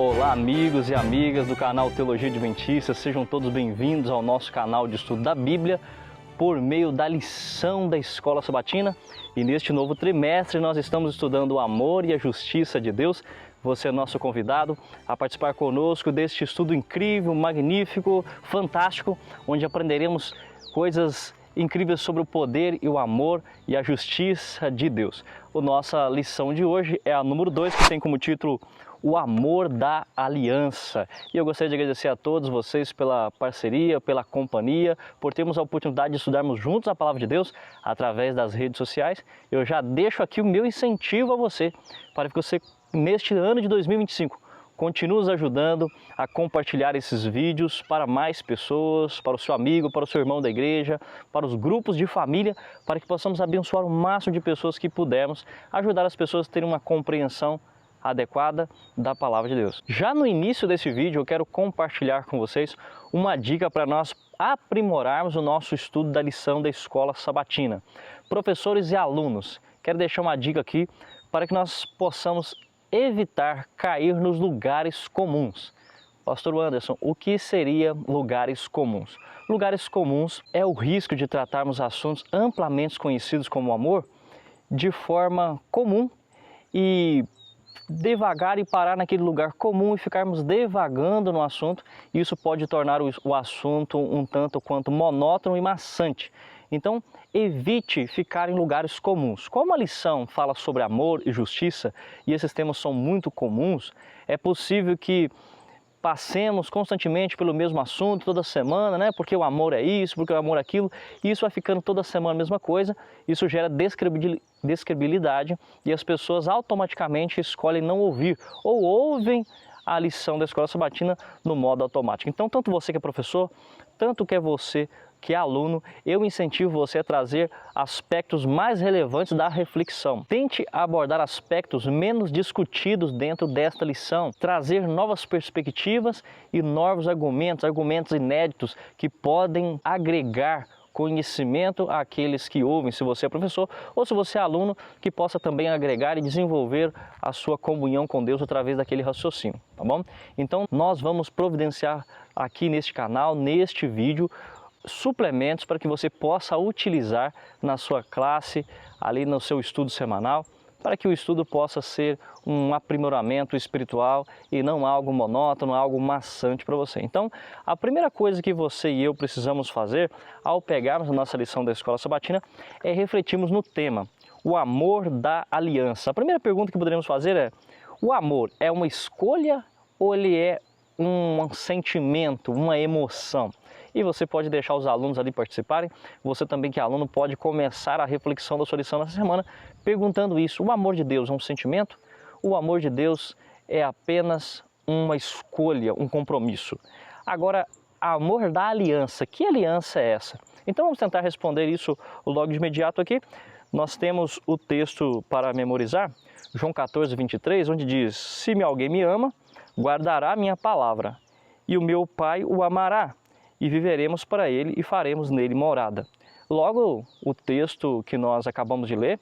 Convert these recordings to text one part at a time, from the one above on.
Olá amigos e amigas do canal Teologia Adventista, sejam todos bem-vindos ao nosso canal de estudo da Bíblia por meio da lição da Escola Sabatina. E neste novo trimestre nós estamos estudando o amor e a justiça de Deus. Você é nosso convidado a participar conosco deste estudo incrível, magnífico, fantástico, onde aprenderemos coisas incríveis sobre o poder e o amor e a justiça de Deus. A nossa lição de hoje é a número 2, que tem como título O Amor da Aliança. E eu gostaria de agradecer a todos vocês pela parceria, pela companhia, por termos a oportunidade de estudarmos juntos a Palavra de Deus através das redes sociais. Eu já deixo aqui o meu incentivo a você, para que você, neste ano de 2025, continue nos ajudando a compartilhar esses vídeos para mais pessoas, para o seu amigo, para o seu irmão da igreja, para os grupos de família, para que possamos abençoar o máximo de pessoas que pudermos, ajudar as pessoas a terem uma compreensão adequada da Palavra de Deus. Já no início desse vídeo eu quero compartilhar com vocês uma dica para nós aprimorarmos o nosso estudo da lição da Escola Sabatina. Professores e alunos, quero deixar uma dica aqui para que nós possamos evitar cair nos lugares comuns. Pastor Anderson, o que seria lugares comuns? Lugares comuns é o risco de tratarmos assuntos amplamente conhecidos como amor de forma comum e devagar e parar naquele lugar comum e ficarmos devagando no assunto. Isso pode tornar o assunto um tanto quanto monótono e maçante. Então, evite ficar em lugares comuns. Como a lição fala sobre amor e justiça, e esses temas são muito comuns, é possível que passemos constantemente pelo mesmo assunto toda semana, né? Porque o amor é isso, porque o amor é aquilo, e isso vai ficando toda semana a mesma coisa, isso gera descredibilidade e as pessoas automaticamente escolhem não ouvir ou ouvem a lição da Escola Sabatina no modo automático. Então, tanto você que é professor, tanto que é você que é aluno, eu incentivo você a trazer aspectos mais relevantes da reflexão. Tente abordar aspectos menos discutidos dentro desta lição, trazer novas perspectivas e novos argumentos inéditos que podem agregar conhecimento àqueles que ouvem, se você é professor ou se você é aluno, que possa também agregar e desenvolver a sua comunhão com Deus através daquele raciocínio, tá bom? Então, nós vamos providenciar aqui neste canal, neste vídeo, suplementos para que você possa utilizar na sua classe, ali no seu estudo semanal, para que o estudo possa ser um aprimoramento espiritual e não algo monótono, algo maçante para você. Então, a primeira coisa que você e eu precisamos fazer ao pegarmos a nossa lição da Escola Sabatina é refletirmos no tema, o amor da aliança. A primeira pergunta que poderíamos fazer é, o amor é uma escolha ou ele é um sentimento, uma emoção? E você pode deixar os alunos ali participarem. Você também que é aluno pode começar a reflexão da sua lição nessa semana perguntando isso. O amor de Deus é um sentimento? O amor de Deus é apenas uma escolha, um compromisso? Agora, amor da aliança. Que aliança é essa? Então vamos tentar responder isso logo de imediato aqui. Nós temos o texto para memorizar, João 14, 23, onde diz: se alguém me ama, guardará a minha palavra, e o meu Pai o amará, e viveremos para ele e faremos nele morada. Logo, o texto que nós acabamos de ler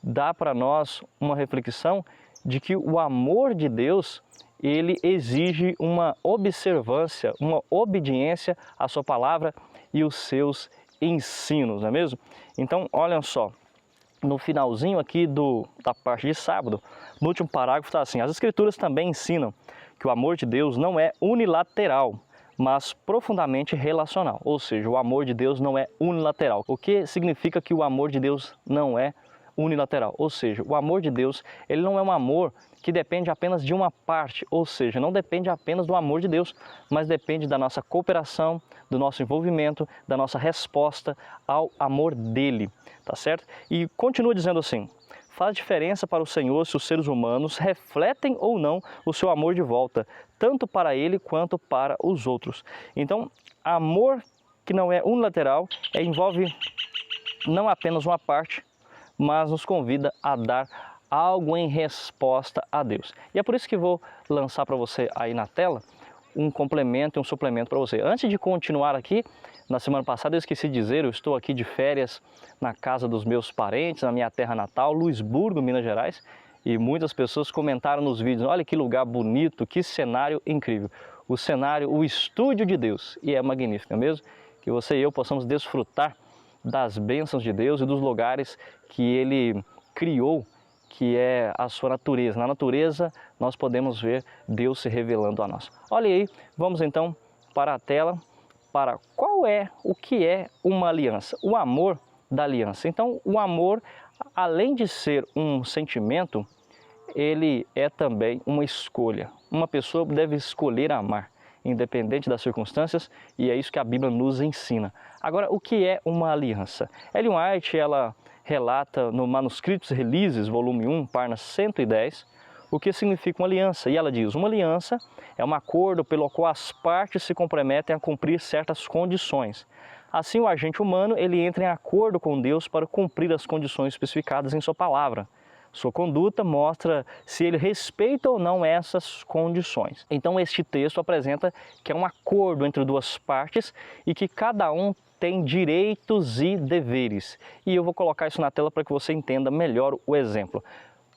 dá para nós uma reflexão de que o amor de Deus, ele exige uma observância, uma obediência à sua palavra e os seus ensinos, não é mesmo? Então, olhem só, no finalzinho aqui da parte de sábado, no último parágrafo está assim: as Escrituras também ensinam que o amor de Deus não é unilateral, mas profundamente relacional. Ou seja, o amor de Deus não é unilateral. O que significa que o amor de Deus não é unilateral? Ou seja, o amor de Deus, ele não é um amor que depende apenas de uma parte, ou seja, não depende apenas do amor de Deus, mas depende da nossa cooperação, do nosso envolvimento, da nossa resposta ao amor dele, tá certo? E continua dizendo assim: faz diferença para o Senhor se os seres humanos refletem ou não o seu amor de volta, tanto para ele quanto para os outros. Então, amor que não é unilateral envolve não apenas uma parte, mas nos convida a dar algo em resposta a Deus. E é por isso que vou lançar para você aí na tela um complemento e um suplemento para você. Antes de continuar aqui, na semana passada eu esqueci de dizer, eu estou aqui de férias na casa dos meus parentes, na minha terra natal, Luisburgo, Minas Gerais, E muitas pessoas comentaram nos vídeos, olha que lugar bonito, que cenário incrível. O cenário, o estúdio de Deus, e é magnífico, não é mesmo? Que você e eu possamos desfrutar das bênçãos de Deus e dos lugares que Ele criou, que é a sua natureza. Na natureza nós podemos ver Deus se revelando a nós. Olha aí, vamos então para a tela, para o que é uma aliança, o amor da aliança. Então o amor, além de ser um sentimento, ele é também uma escolha. Uma pessoa deve escolher amar, independente das circunstâncias, e é isso que a Bíblia nos ensina. Agora, o que é uma aliança? Ellen White, ela relata no Manuscritos Releases, volume 1, página 110, o que significa uma aliança. E ela diz, uma aliança é um acordo pelo qual as partes se comprometem a cumprir certas condições. Assim, o agente humano, ele entra em acordo com Deus para cumprir as condições especificadas em sua palavra. Sua conduta mostra se ele respeita ou não essas condições. Então este texto apresenta que é um acordo entre duas partes e que cada um tem direitos e deveres. E eu vou colocar isso na tela para que você entenda melhor o exemplo.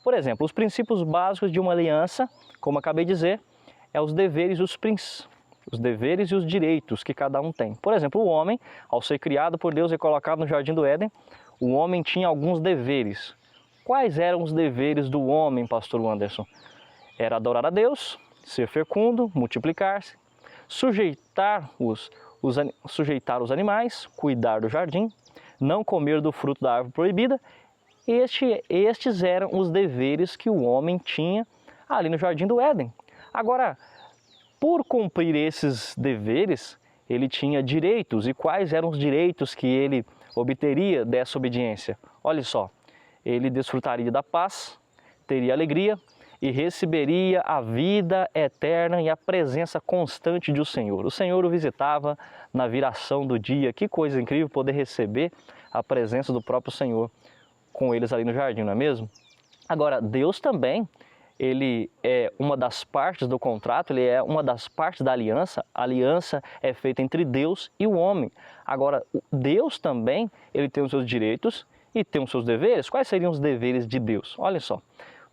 Por exemplo, os princípios básicos de uma aliança, como acabei de dizer, é os deveres e os direitos que cada um tem. Por exemplo, o homem, ao ser criado por Deus e colocado no Jardim do Éden, o homem tinha alguns deveres. Quais eram os deveres do homem, pastor Anderson? Era adorar a Deus, ser fecundo, multiplicar-se, sujeitar os animais, cuidar do jardim, não comer do fruto da árvore proibida. Estes eram os deveres que o homem tinha ali no Jardim do Éden. Agora, por cumprir esses deveres, ele tinha direitos. E quais eram os direitos que ele obteria dessa obediência? Olha só. Ele desfrutaria da paz, teria alegria e receberia a vida eterna e a presença constante do Senhor. O Senhor o visitava na viração do dia. Que coisa incrível poder receber a presença do próprio Senhor com eles ali no jardim, não é mesmo? Agora, Deus também, ele é uma das partes do contrato, ele é uma das partes da aliança. A aliança é feita entre Deus e o homem. Agora, Deus também, ele tem os seus direitos e tem os seus deveres. Quais seriam os deveres de Deus? Olha só,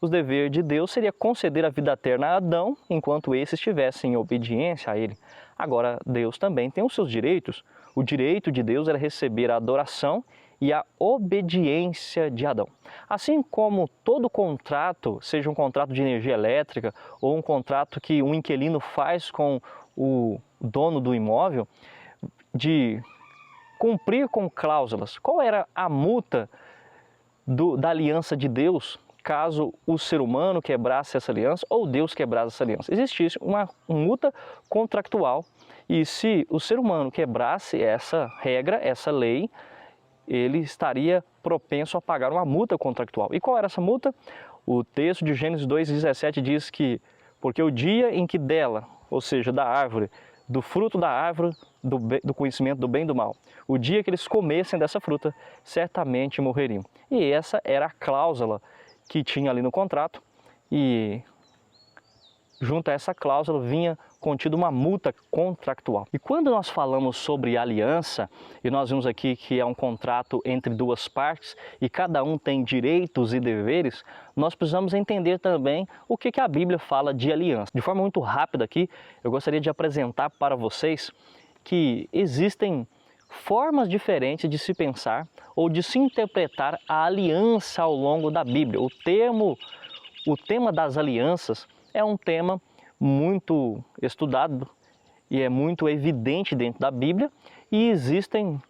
os deveres de Deus seria conceder a vida eterna a Adão, enquanto esse estivesse em obediência a ele. Agora, Deus também tem os seus direitos. O direito de Deus era receber a adoração e a obediência de Adão. Assim como todo contrato, seja um contrato de energia elétrica ou um contrato que um inquilino faz com o dono do imóvel, de cumprir com cláusulas. Qual era a multa da aliança de Deus caso o ser humano quebrasse essa aliança ou Deus quebrasse essa aliança? Existisse uma multa contractual e se o ser humano quebrasse essa regra, essa lei, ele estaria propenso a pagar uma multa contractual. E qual era essa multa? O texto de Gênesis 2,17 diz que porque o dia em que dela, ou seja, da árvore, do fruto da árvore do conhecimento do bem e do mal, o dia que eles comessem dessa fruta, certamente morreriam. E essa era a cláusula que tinha ali no contrato, e junto a essa cláusula vinha contida uma multa contractual. E quando nós falamos sobre aliança, e nós vimos aqui que é um contrato entre duas partes e cada um tem direitos e deveres, nós precisamos entender também o que a Bíblia fala de aliança. De forma muito rápida aqui, eu gostaria de apresentar para vocês que existem formas diferentes de se pensar ou de se interpretar a aliança ao longo da Bíblia. O tema das alianças é um tema muito estudado e é muito evidente dentro da Bíblia, e existem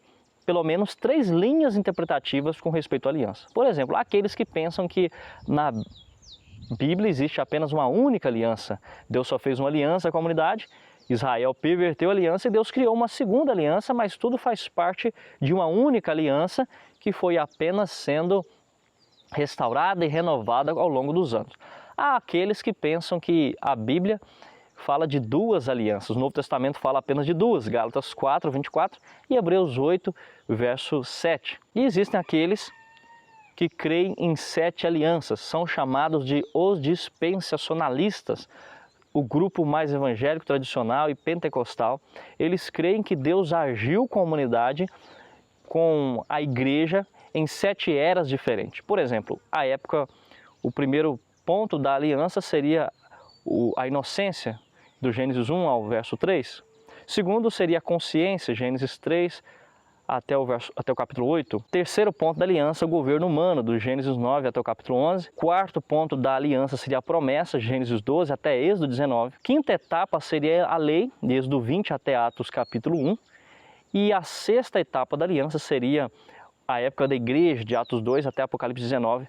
pelo menos 3 linhas interpretativas com respeito à aliança. Por exemplo, aqueles que pensam que na Bíblia existe apenas uma única aliança. Deus só fez uma aliança com a humanidade, Israel perverteu a aliança e Deus criou uma segunda aliança, mas tudo faz parte de uma única aliança que foi apenas sendo restaurada e renovada ao longo dos anos. Há aqueles que pensam que a Bíblia fala de 2 alianças. O Novo Testamento fala apenas de 2, Gálatas 4, 24 e Hebreus 8, verso 7. E existem aqueles que creem em 7 alianças, são chamados de os dispensacionalistas, o grupo mais evangélico, tradicional e pentecostal. Eles creem que Deus agiu com a humanidade, com a igreja, em 7 eras diferentes. Por exemplo, a época, o primeiro ponto da aliança seria a inocência, do Gênesis 1 ao verso 3. Segundo seria a consciência, Gênesis 3 até o capítulo 8. Terceiro ponto da aliança, o governo humano, do Gênesis 9 até o capítulo 11. Quarto ponto da aliança seria a promessa, Gênesis 12 até Êxodo 19. Quinta etapa seria a lei, de Êxodo 20 até Atos capítulo 1. E a sexta etapa da aliança seria a época da igreja, de Atos 2 até Apocalipse 19.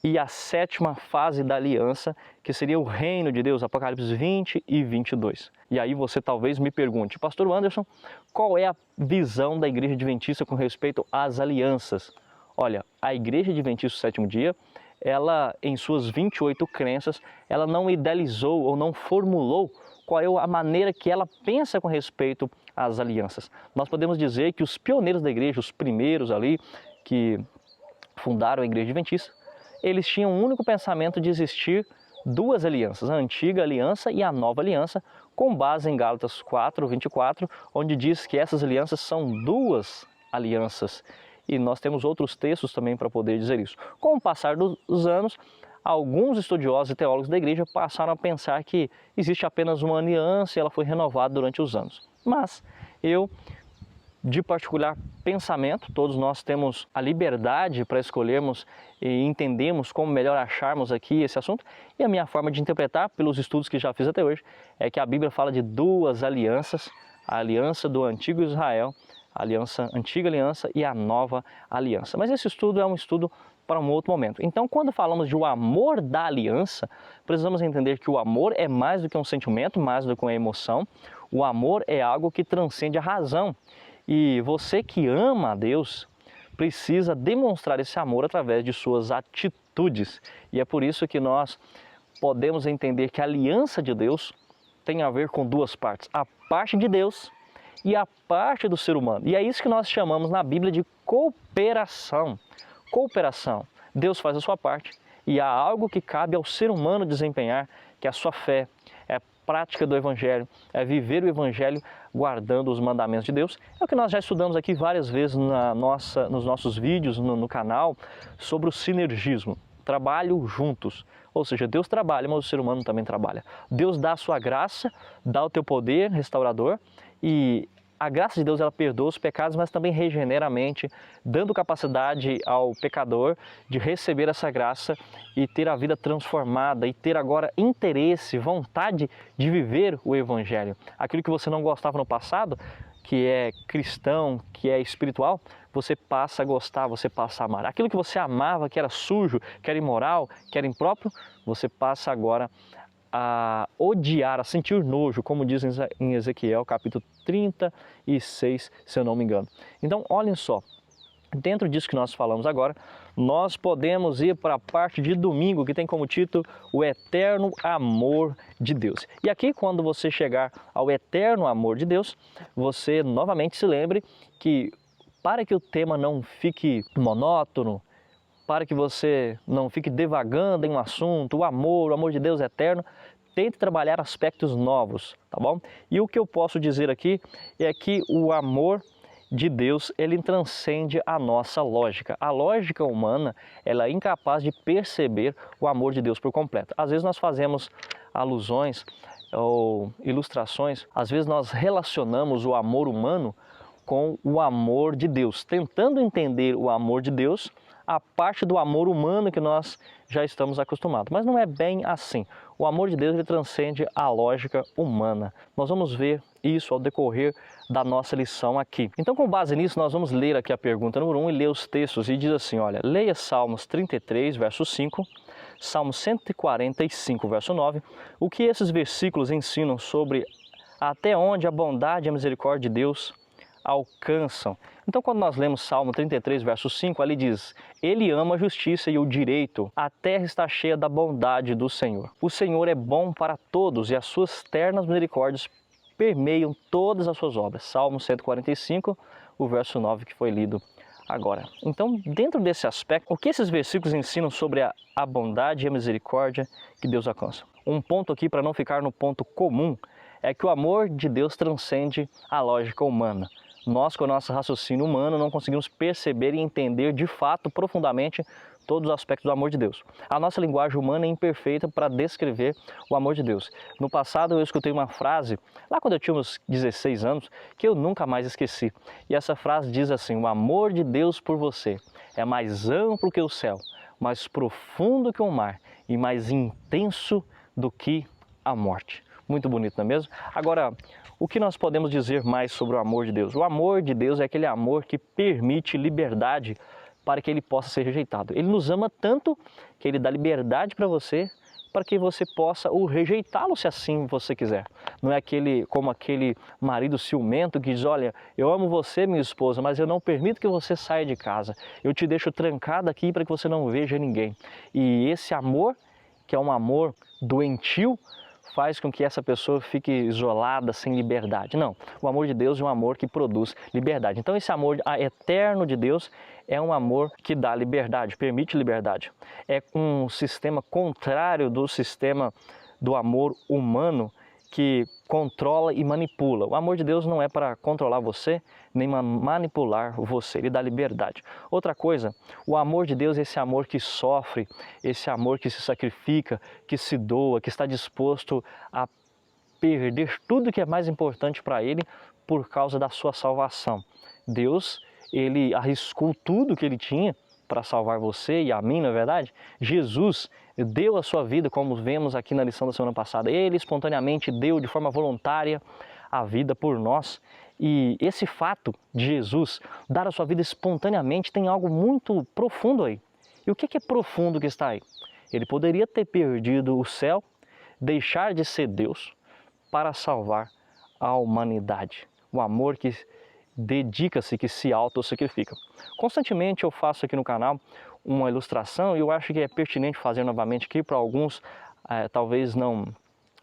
E a sétima fase da aliança, que seria o reino de Deus, Apocalipse 20 e 22. E aí você talvez me pergunte, Pastor Anderson, qual é a visão da Igreja Adventista com respeito às alianças? Olha, a Igreja Adventista do Sétimo Dia, ela, em suas 28 crenças, ela não idealizou ou não formulou qual é a maneira que ela pensa com respeito às alianças. Nós podemos dizer que os pioneiros da igreja, os primeiros ali que fundaram a Igreja Adventista, eles tinham um único pensamento de existir duas alianças, a antiga aliança e a nova aliança, com base em Gálatas 4, 24, onde diz que essas alianças são duas alianças. E nós temos outros textos também para poder dizer isso. Com o passar dos anos, alguns estudiosos e teólogos da igreja passaram a pensar que existe apenas uma aliança e ela foi renovada durante os anos. Mas eu, de particular pensamento, todos nós temos a liberdade para escolhermos e entendermos como melhor acharmos aqui esse assunto. E a minha forma de interpretar, pelos estudos que já fiz até hoje, é que a Bíblia fala de duas alianças, a aliança do antigo Israel, a antiga aliança e a nova aliança. Mas esse estudo é um estudo para um outro momento. Então, quando falamos de o amor da aliança, precisamos entender que o amor é mais do que um sentimento, mais do que uma emoção. O amor é algo que transcende a razão. E você que ama a Deus precisa demonstrar esse amor através de suas atitudes. E é por isso que nós podemos entender que a aliança de Deus tem a ver com duas partes. A parte de Deus e a parte do ser humano. E é isso que nós chamamos na Bíblia de cooperação. Cooperação. Deus faz a sua parte e há algo que cabe ao ser humano desempenhar, que é a sua fé, é a prática do Evangelho, é viver o Evangelho guardando os mandamentos de Deus. É o que nós já estudamos aqui várias vezes nos nossos vídeos no canal sobre o sinergismo, trabalho juntos. Ou seja, Deus trabalha, mas o ser humano também trabalha. Deus dá a sua graça, dá o teu poder restaurador e a graça de Deus, ela perdoa os pecados, mas também regenera a mente, dando capacidade ao pecador de receber essa graça e ter a vida transformada e ter agora interesse, vontade de viver o Evangelho. Aquilo que você não gostava no passado, que é cristão, que é espiritual, você passa a gostar, você passa a amar. Aquilo que você amava, que era sujo, que era imoral, que era impróprio, você passa agora a odiar, a sentir nojo, como diz em Ezequiel, capítulo 36, se eu não me engano. Então, olhem só, dentro disso que nós falamos agora, nós podemos ir para a parte de domingo, que tem como título o eterno amor de Deus. E aqui, quando você chegar ao eterno amor de Deus, você novamente se lembre que, para que o tema não fique monótono, para que você não fique devagando em um assunto, o amor de Deus é eterno, tente trabalhar aspectos novos, tá bom? E o que eu posso dizer aqui é que o amor de Deus, ele transcende a nossa lógica. A lógica humana, ela é incapaz de perceber o amor de Deus por completo. Às vezes nós fazemos alusões ou ilustrações, às vezes nós relacionamos o amor humano com o amor de Deus, tentando entender o amor de Deus a parte do amor humano que nós já estamos acostumados. Mas não é bem assim. O amor de Deus, ele transcende a lógica humana. Nós vamos ver isso ao decorrer da nossa lição aqui. Então, com base nisso, nós vamos ler aqui a pergunta número 1 e ler os textos. E diz assim, olha, leia Salmos 33, verso 5, Salmos 145, verso 9. O que esses versículos ensinam sobre até onde a bondade e a misericórdia de Deus alcançam. Então, quando nós lemos Salmo 33, verso 5, ali diz: Ele ama a justiça e o direito, a terra está cheia da bondade do Senhor. O Senhor é bom para todos e as suas ternas misericórdias permeiam todas as suas obras. Salmo 145, o verso 9 que foi lido agora. Então, dentro desse aspecto, o que esses versículos ensinam sobre a bondade e a misericórdia que Deus alcança? Um ponto aqui, para não ficar no ponto comum, é que o amor de Deus transcende a lógica humana. Nós, com o nosso raciocínio humano, não conseguimos perceber e entender de fato, profundamente, todos os aspectos do amor de Deus. A nossa linguagem humana é imperfeita para descrever o amor de Deus. No passado eu escutei uma frase, lá quando eu tinha uns 16 anos, que eu nunca mais esqueci. E essa frase diz assim: o amor de Deus por você é mais amplo que o céu, mais profundo que o mar e mais intenso do que a morte. Muito bonito, não é mesmo? Agora, o que nós podemos dizer mais sobre o amor de Deus? O amor de Deus é aquele amor que permite liberdade para que ele possa ser rejeitado. Ele nos ama tanto que ele dá liberdade para você, para que você possa o rejeitá-lo se assim você quiser. Não é como aquele marido ciumento que diz: olha, eu amo você, minha esposa, mas eu não permito que você saia de casa. Eu te deixo trancada aqui para que você não veja ninguém. E esse amor, que é um amor doentio, faz com que essa pessoa fique isolada, sem liberdade. Não, o amor de Deus é um amor que produz liberdade. Então esse amor eterno de Deus é um amor que dá liberdade, permite liberdade. É um sistema contrário do sistema do amor humano que controla e manipula. O amor de Deus não é para controlar você, nem manipular você, ele dá liberdade. Outra coisa, o amor de Deus é esse amor que sofre, esse amor que se sacrifica, que se doa, que está disposto a perder tudo que é mais importante para ele por causa da sua salvação. Deus, ele arriscou tudo que ele tinha para salvar você e a mim, não é verdade? Jesus deu a sua vida, como vemos aqui na lição da semana passada. Ele espontaneamente deu de forma voluntária a vida por nós. E esse fato de Jesus dar a sua vida espontaneamente tem algo muito profundo aí. E o que é profundo que está aí? Ele poderia ter perdido o céu, deixar de ser Deus para salvar a humanidade. O amor que dedica-se, que se auto-sacrifica. Constantemente eu faço aqui no canal uma ilustração e eu acho que é pertinente fazer novamente aqui para alguns, talvez não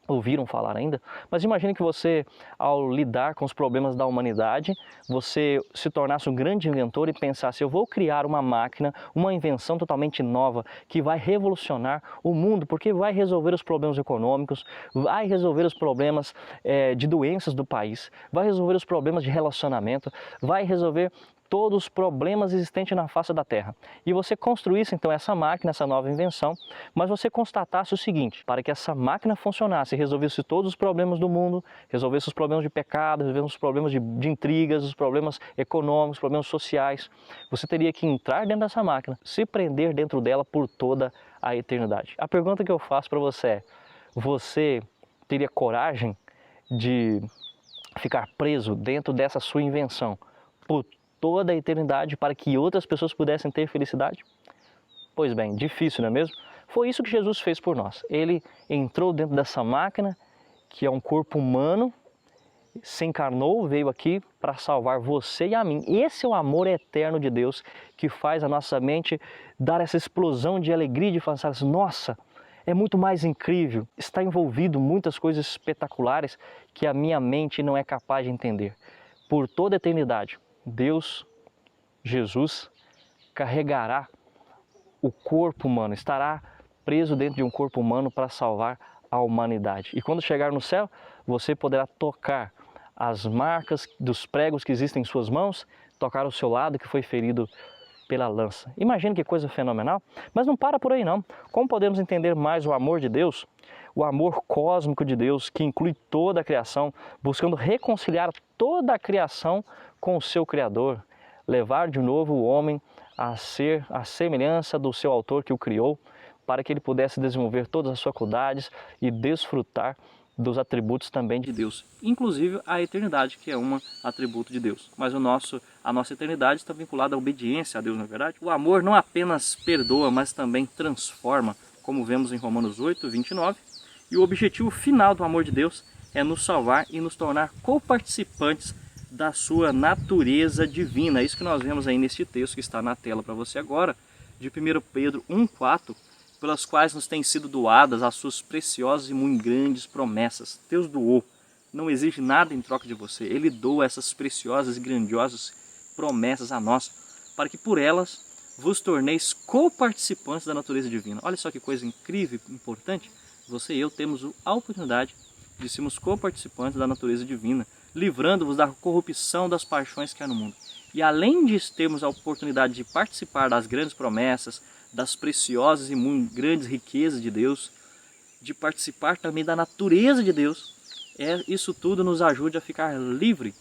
ouviram falar ainda, mas imagine que você, ao lidar com os problemas da humanidade, você se tornasse um grande inventor e pensasse: eu vou criar uma máquina, uma invenção totalmente nova que vai revolucionar o mundo, porque vai resolver os problemas econômicos, vai resolver os problemas de doenças do país, vai resolver os problemas de relacionamento, vai resolver todos os problemas existentes na face da Terra. E você construísse então essa máquina, essa nova invenção, mas você constatasse o seguinte: para que essa máquina funcionasse e resolvesse todos os problemas do mundo, resolvesse os problemas de pecado, resolvesse os problemas de intrigas, os problemas econômicos, os problemas sociais, você teria que entrar dentro dessa máquina, se prender dentro dela por toda a eternidade. A pergunta que eu faço para você é: você teria coragem de ficar preso dentro dessa sua invenção por toda a eternidade para que outras pessoas pudessem ter felicidade? Pois bem, difícil, não é mesmo? Foi isso que Jesus fez por nós. Ele entrou dentro dessa máquina, que é um corpo humano, se encarnou, veio aqui para salvar você e a mim. Esse é o amor eterno de Deus que faz a nossa mente dar essa explosão de alegria, de falar assim: nossa, é muito mais incrível, está envolvido muitas coisas espetaculares que a minha mente não é capaz de entender. Por toda a eternidade, Deus, Jesus, carregará o corpo humano, estará preso dentro de um corpo humano para salvar a humanidade. E quando chegar no céu, você poderá tocar as marcas dos pregos que existem em suas mãos, tocar o seu lado que foi ferido pela lança. Imagina que coisa fenomenal. Mas não para por aí não. Como podemos entender mais o amor de Deus? O amor cósmico de Deus, que inclui toda a criação, buscando reconciliar toda a criação com o seu Criador, levar de novo o homem a ser a semelhança do seu autor que o criou, para que ele pudesse desenvolver todas as faculdades e desfrutar dos atributos também de Deus, inclusive a eternidade, que é um atributo de Deus. Mas a nossa eternidade está vinculada à obediência a Deus, não é verdade? O amor não apenas perdoa, mas também transforma, como vemos em Romanos 8, 29. E o objetivo final do amor de Deus é nos salvar e nos tornar coparticipantes da sua natureza divina. É isso que nós vemos aí neste texto que está na tela para você agora, de 1 Pedro 1,4, pelas quais nos têm sido doadas as suas preciosas e muito grandes promessas. Deus doou, não exige nada em troca de você. Ele doa essas preciosas e grandiosas promessas a nós, para que por elas vos torneis coparticipantes da natureza divina. Olha só que coisa incrível e importante. Você e eu temos a oportunidade de sermos coparticipantes da natureza divina, livrando-vos da corrupção das paixões que há no mundo. E além de termos a oportunidade de participar das grandes promessas, das preciosas e muito grandes riquezas de Deus, de participar também da natureza de Deus, isso tudo nos ajude a ficar livre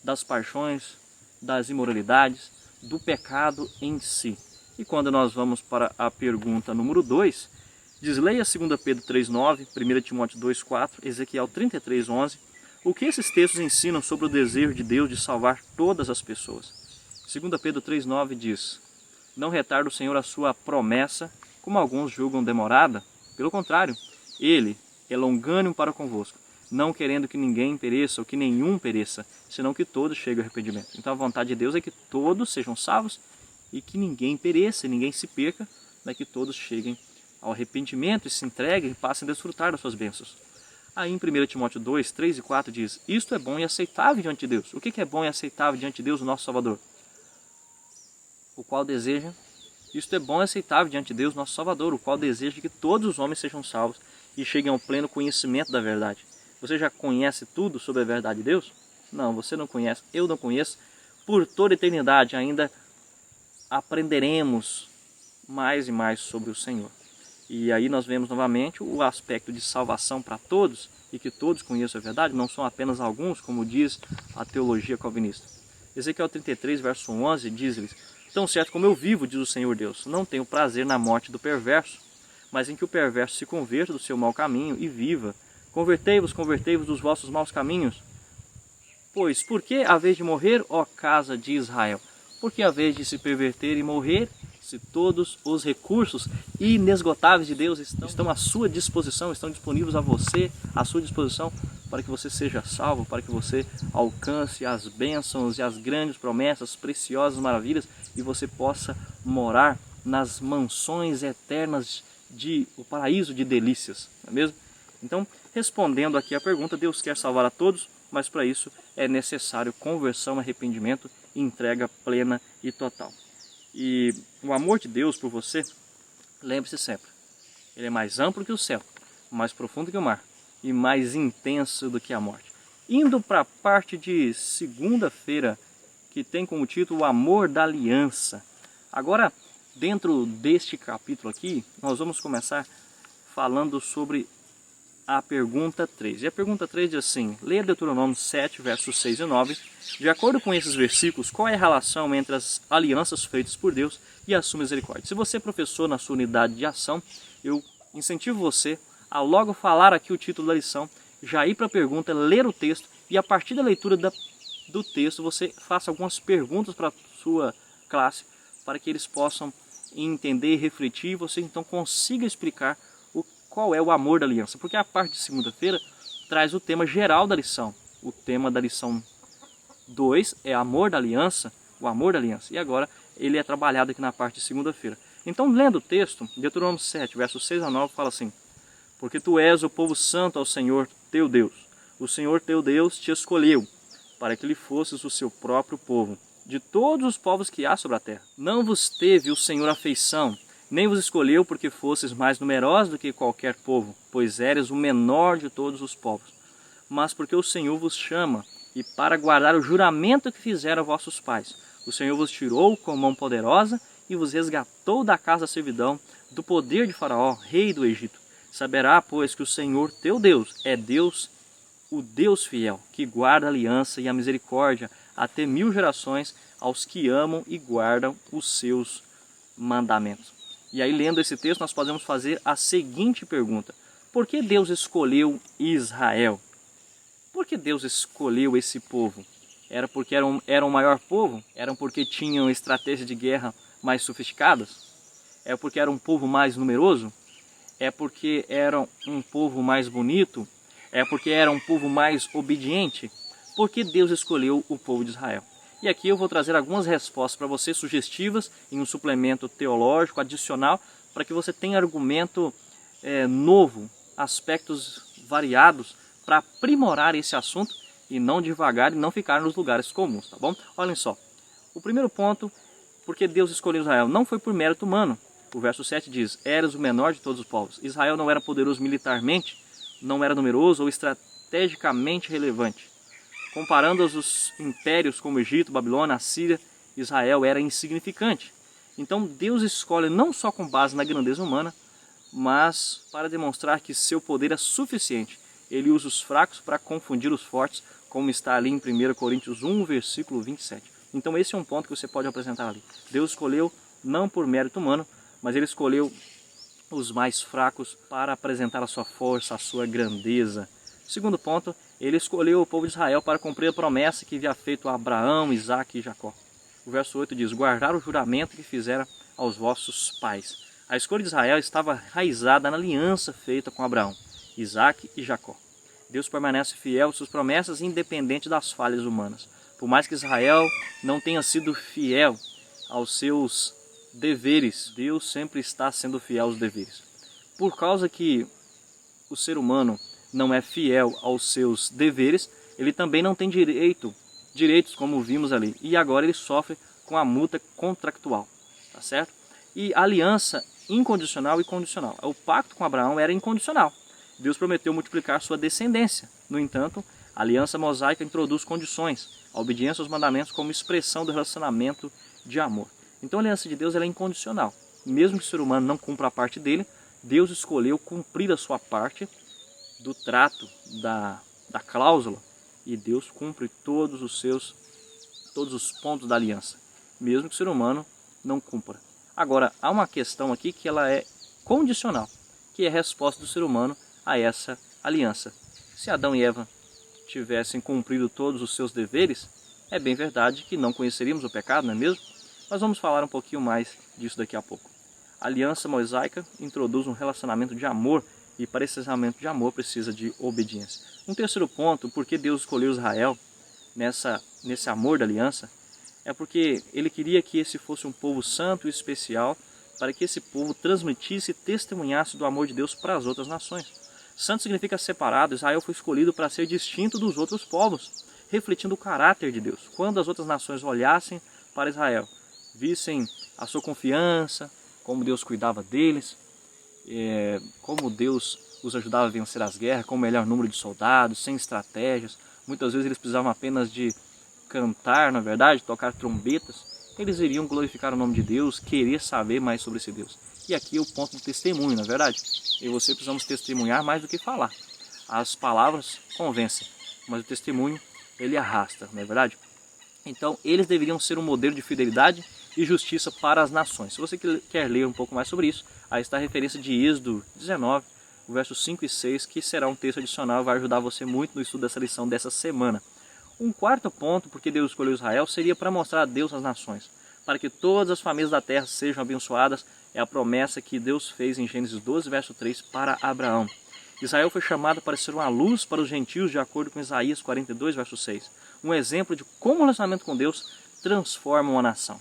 das paixões, das imoralidades, do pecado em si. E quando nós vamos para a pergunta número 2, diz: leia 2 Pedro 3,9, 1 Timóteo 2,4, Ezequiel 33,11, o que esses textos ensinam sobre o desejo de Deus de salvar todas as pessoas. 2 Pedro 3,9 diz: não retarda o Senhor a sua promessa, como alguns julgam demorada. Pelo contrário, Ele é longânimo para convosco, não querendo que ninguém pereça ou que nenhum pereça, senão que todos cheguem ao arrependimento. Então a vontade de Deus é que todos sejam salvos e que ninguém pereça, ninguém se perca, mas que todos cheguem ao arrependimento e se entreguem e passem a desfrutar das suas bênçãos. Aí em 1 Timóteo 2, 3 e 4 diz: isto é bom e aceitável diante de Deus. O que é bom e aceitável diante de Deus, o nosso Salvador? O qual deseja, isto é bom e aceitável diante de Deus, nosso Salvador, o qual deseja que todos os homens sejam salvos e cheguem ao pleno conhecimento da verdade. Você já conhece tudo sobre a verdade de Deus? Não, você não conhece, eu não conheço. Por toda a eternidade ainda aprenderemos mais e mais sobre o Senhor. E aí nós vemos novamente o aspecto de salvação para todos e que todos conheçam a verdade, não são apenas alguns, como diz a teologia calvinista. Ezequiel 33, verso 11, diz-lhes: tão certo como eu vivo, diz o Senhor Deus, não tenho prazer na morte do perverso, mas em que o perverso se converta do seu mau caminho e viva. Convertei-vos, convertei-vos dos vossos maus caminhos. Pois, por que a vez de morrer, ó casa de Israel? Por que a vez de se perverter e morrer, se todos os recursos inesgotáveis de Deus estão à sua disposição, estão disponíveis a você, à sua disposição, para que você seja salvo, para que você alcance as bênçãos e as grandes promessas, preciosas maravilhas, e você possa morar nas mansões eternas o paraíso de delícias, não é mesmo? Então, respondendo aqui a pergunta, Deus quer salvar a todos, mas para isso é necessário conversão, arrependimento, entrega plena e total. E o amor de Deus por você, lembre-se sempre, ele é mais amplo que o céu, mais profundo que o mar e mais intenso do que a morte. Indo para a parte de segunda-feira, que tem como título o amor da aliança. Agora, dentro deste capítulo aqui, nós vamos começar falando sobre a pergunta 3. E a pergunta 3 diz assim: leia Deuteronômio 7, versos 6 e 9. De acordo com esses versículos, qual é a relação entre as alianças feitas por Deus e a sua misericórdia? Se você é professor na sua unidade de ação, eu incentivo você a logo falar aqui o título da lição, já ir para a pergunta, ler o texto e a partir da leitura do texto você faça algumas perguntas para a sua classe, para que eles possam entender e refletir e você então consiga explicar qual é o amor da aliança, porque a parte de segunda-feira traz o tema geral da lição. O tema da lição 2 é amor da aliança, o amor da aliança. E agora ele é trabalhado aqui na parte de segunda-feira. Então, lendo o texto, Deuteronômio 7, versos 6 a 9, fala assim: porque tu és o povo santo ao Senhor teu Deus. O Senhor teu Deus te escolheu para que lhe fosses o seu próprio povo, de todos os povos que há sobre a terra. Não vos teve o Senhor afeição, nem vos escolheu porque fosses mais numerosos do que qualquer povo, pois eres o menor de todos os povos, mas porque o Senhor vos chama, e para guardar o juramento que fizeram a vossos pais. O Senhor vos tirou com mão poderosa e vos resgatou da casa da servidão, do poder de Faraó, rei do Egito. Saberá, pois, que o Senhor teu Deus é Deus, o Deus fiel, que guarda a aliança e a misericórdia até 1000 gerações aos que amam e guardam os seus mandamentos. E aí, lendo esse texto, nós podemos fazer a seguinte pergunta: por que Deus escolheu Israel? Por que Deus escolheu esse povo? Era porque eram o maior povo? Era porque tinham estratégias de guerra mais sofisticadas? É porque era um povo mais numeroso? É porque era um povo mais bonito? É porque era um povo mais obediente? Por que Deus escolheu o povo de Israel? E aqui eu vou trazer algumas respostas para você, sugestivas, em um suplemento teológico adicional, para que você tenha argumento novo, aspectos variados, para aprimorar esse assunto e não devagar e não ficar nos lugares comuns, tá bom? Olhem só, o primeiro ponto, porque Deus escolheu Israel, não foi por mérito humano. O verso 7 diz: eras o menor de todos os povos. Israel não era poderoso militarmente, não era numeroso ou estrategicamente relevante. Comparando os impérios como Egito, Babilônia, Assíria, Israel era insignificante. Então Deus escolhe não só com base na grandeza humana, mas para demonstrar que seu poder é suficiente. Ele usa os fracos para confundir os fortes, como está ali em 1 Coríntios 1, versículo 27. Então esse é um ponto que você pode apresentar ali. Deus escolheu não por mérito humano, mas Ele escolheu os mais fracos para apresentar a sua força, a sua grandeza. Segundo ponto, Ele escolheu o povo de Israel para cumprir a promessa que havia feito a Abraão, Isaque e Jacó. O verso 8 diz: guardar o juramento que fizeram aos vossos pais. A escolha de Israel estava enraizada na aliança feita com Abraão, Isaque e Jacó. Deus permanece fiel às suas promessas, independente das falhas humanas. Por mais que Israel não tenha sido fiel aos seus deveres, Deus sempre está sendo fiel aos deveres. Por causa que o ser humano não é fiel aos seus deveres, ele também não tem direitos como vimos ali. E agora ele sofre com a multa contractual, tá certo? E a aliança incondicional e condicional. O pacto com Abraão era incondicional. Deus prometeu multiplicar sua descendência. No entanto, a aliança mosaica introduz condições, a obediência aos mandamentos como expressão do relacionamento de amor. Então a aliança de Deus ela é incondicional. Mesmo que o ser humano não cumpra a parte dele, Deus escolheu cumprir a sua parte do trato, da cláusula, e Deus cumpre todos os pontos da aliança, mesmo que o ser humano não cumpra. Agora, há uma questão aqui que ela é condicional, que é a resposta do ser humano a essa aliança. Se Adão e Eva tivessem cumprido todos os seus deveres, é bem verdade que não conheceríamos o pecado, não é mesmo? Mas vamos falar um pouquinho mais disso daqui a pouco. A aliança mosaica introduz um relacionamento de amor, e para esse relacionamento de amor precisa de obediência. Um terceiro ponto, por que Deus escolheu Israel nesse amor da aliança, é porque Ele queria que esse fosse um povo santo e especial, para que esse povo transmitisse e testemunhasse do amor de Deus para as outras nações. Santo significa separado. Israel foi escolhido para ser distinto dos outros povos, refletindo o caráter de Deus. Quando as outras nações olhassem para Israel, vissem a sua confiança, como Deus cuidava deles, como Deus os ajudava a vencer as guerras, com o melhor número de soldados, sem estratégias. Muitas vezes eles precisavam apenas de cantar, na verdade, tocar trombetas. Eles iriam glorificar o nome de Deus, querer saber mais sobre esse Deus. E aqui é o ponto do testemunho, na verdade. Eu e você precisamos testemunhar mais do que falar. As palavras convencem, mas o testemunho, ele arrasta, não é verdade? Então, eles deveriam ser um modelo de fidelidade e justiça para as nações. Se você quer ler um pouco mais sobre isso, aí está a referência de Êxodo 19, versos 5 e 6, que será um texto adicional e vai ajudar você muito no estudo dessa lição dessa semana. Um quarto ponto, porque Deus escolheu Israel, seria para mostrar a Deus às nações, para que todas as famílias da terra sejam abençoadas. É a promessa que Deus fez em Gênesis 12, verso 3, para Abraão. Israel foi chamado para ser uma luz para os gentios, de acordo com Isaías 42, verso 6. Um exemplo de como o relacionamento com Deus transforma uma nação.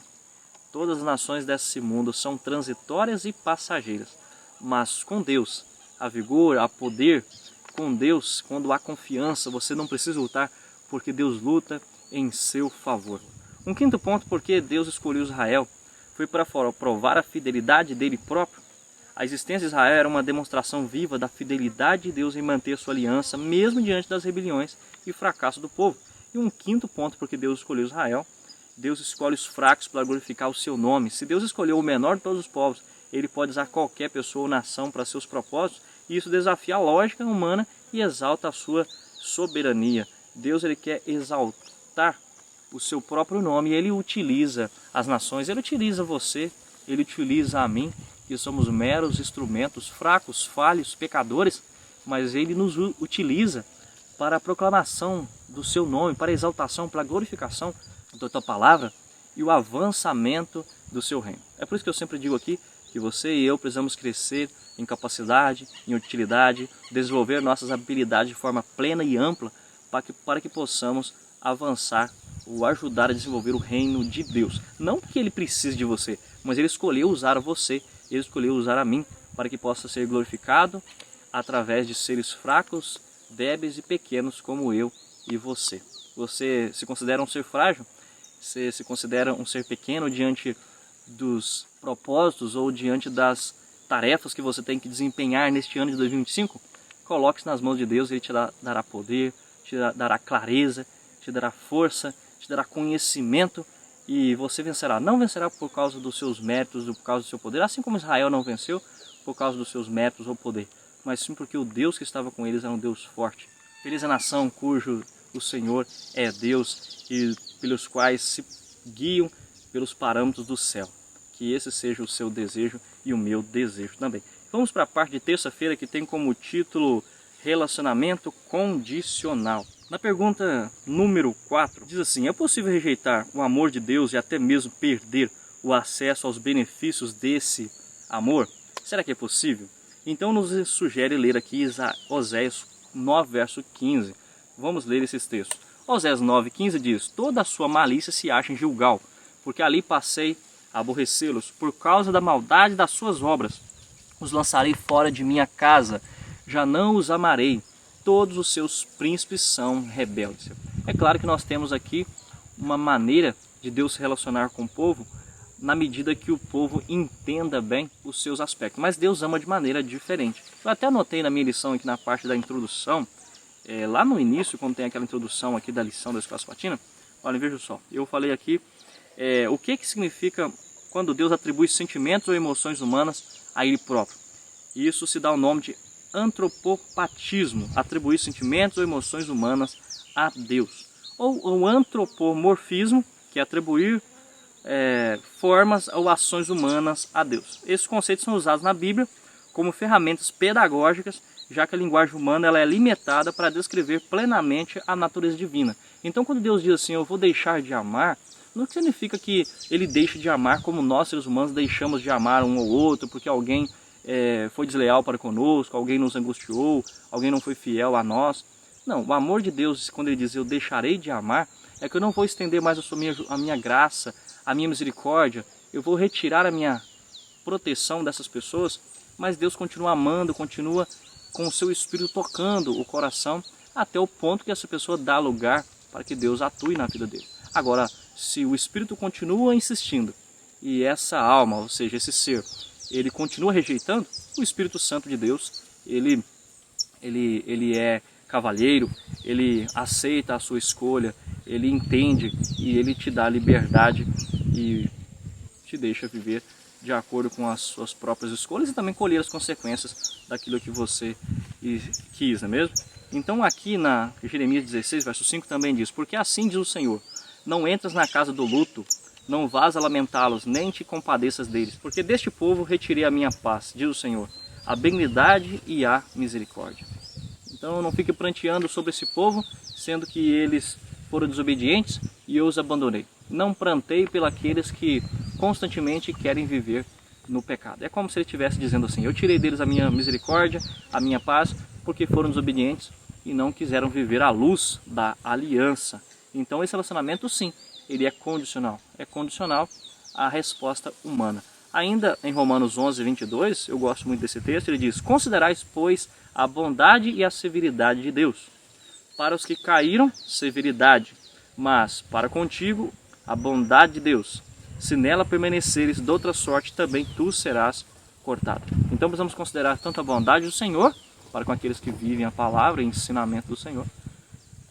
Todas as nações desse mundo são transitórias e passageiras, mas com Deus há vigor, há poder. Com Deus, quando há confiança, você não precisa lutar, porque Deus luta em seu favor. Um quinto ponto, porque Deus escolheu Israel, foi para provar a fidelidade dele próprio. A existência de Israel era uma demonstração viva da fidelidade de Deus em manter sua aliança, mesmo diante das rebeliões e fracasso do povo. E um quinto ponto, porque Deus escolheu Israel, Deus escolhe os fracos para glorificar o seu nome. Se Deus escolheu o menor de todos os povos, Ele pode usar qualquer pessoa ou nação para seus propósitos, e isso desafia a lógica humana e exalta a sua soberania. Deus ele quer exaltar o seu próprio nome, e Ele utiliza as nações, Ele utiliza você, Ele utiliza a mim, que somos meros instrumentos, fracos, falhos, pecadores, mas Ele nos utiliza para a proclamação do seu nome, para a exaltação, para a glorificação da tua palavra e o avançamento do seu reino. É por isso que eu sempre digo aqui que você e eu precisamos crescer em capacidade, em utilidade, desenvolver nossas habilidades de forma plena e ampla para que possamos avançar ou ajudar a desenvolver o reino de Deus. Não porque Ele precise de você, mas Ele escolheu usar você, Ele escolheu usar a mim para que possa ser glorificado através de seres fracos, débeis e pequenos como eu e você. Você se considera um ser frágil? Você se considera um ser pequeno diante dos propósitos ou diante das tarefas que você tem que desempenhar neste ano de 2025? Coloque-se nas mãos de Deus, Ele te dará poder, te dará clareza, te dará força, te dará conhecimento e você vencerá. Não vencerá por causa dos seus méritos, por causa do seu poder, assim como Israel não venceu por causa dos seus méritos ou poder, mas sim porque o Deus que estava com eles era um Deus forte. Feliz a nação cujo o Senhor é Deus e pelos quais se guiam pelos parâmetros do céu. Que esse seja o seu desejo e o meu desejo também. Vamos para a parte de terça-feira que tem como título Relacionamento Condicional. Na pergunta número 4, diz assim: é possível rejeitar o amor de Deus e até mesmo perder o acesso aos benefícios desse amor? Será que é possível? Então nos sugere ler aqui Oséias 9, verso 15. Vamos ler esses textos. Oséias 9, 15 diz: toda a sua malícia se acha em Gilgal, porque ali passei a aborrecê-los, por causa da maldade das suas obras. Os lançarei fora de minha casa, já não os amarei. Todos os seus príncipes são rebeldes. É claro que nós temos aqui uma maneira de Deus se relacionar com o povo, na medida que o povo entenda bem os seus aspectos. Mas Deus ama de maneira diferente. Eu até anotei na minha lição aqui na parte da introdução, lá no início, quando tem aquela introdução aqui da lição da Escola Sabatina, olha, veja só, eu falei aqui o que significa quando Deus atribui sentimentos ou emoções humanas a Ele próprio. Isso se dá o nome de antropopatismo, atribuir sentimentos ou emoções humanas a Deus. Ou o antropomorfismo, que é atribuir formas ou ações humanas a Deus. Esses conceitos são usados na Bíblia como ferramentas pedagógicas, já que a linguagem humana ela é limitada para descrever plenamente a natureza divina. Então quando Deus diz assim, eu vou deixar de amar, não significa que Ele deixe de amar como nós seres humanos deixamos de amar um ou outro, porque alguém foi desleal para conosco, alguém nos angustiou, alguém não foi fiel a nós. Não, o amor de Deus, quando Ele diz eu deixarei de amar, é que eu não vou estender mais a minha graça, a minha misericórdia, eu vou retirar a minha proteção dessas pessoas, mas Deus continua amando, continua com o seu Espírito tocando o coração, até o ponto que essa pessoa dá lugar para que Deus atue na vida dele. Agora, se o Espírito continua insistindo, e essa alma, ou seja, esse ser, ele continua rejeitando, o Espírito Santo de Deus, ele é cavalheiro, ele aceita a sua escolha, ele entende e ele te dá liberdade e te deixa viver de acordo com as suas próprias escolhas e também colher as consequências daquilo que você quis, não é mesmo? Então aqui na Jeremias 16, verso 5 também diz: porque assim diz o Senhor, não entras na casa do luto, não vás a lamentá-los, nem te compadeças deles, porque deste povo retirei a minha paz, diz o Senhor, a benignidade e a misericórdia. Então não fique pranteando sobre esse povo, sendo que eles foram desobedientes e eu os abandonei. Não prantei pelos que constantemente querem viver no pecado. É como se ele estivesse dizendo assim, eu tirei deles a minha misericórdia, a minha paz, porque foram desobedientes e não quiseram viver à luz da aliança. Então esse relacionamento sim, ele é condicional à resposta humana. Ainda em Romanos 11, 22, eu gosto muito desse texto, ele diz: considerais, pois, a bondade e a severidade de Deus. Para os que caíram, severidade, mas para contigo, a bondade de Deus. Se nela permaneceres, de outra sorte também tu serás cortado. Então precisamos considerar tanto a bondade do Senhor, para com aqueles que vivem a palavra e ensinamento do Senhor,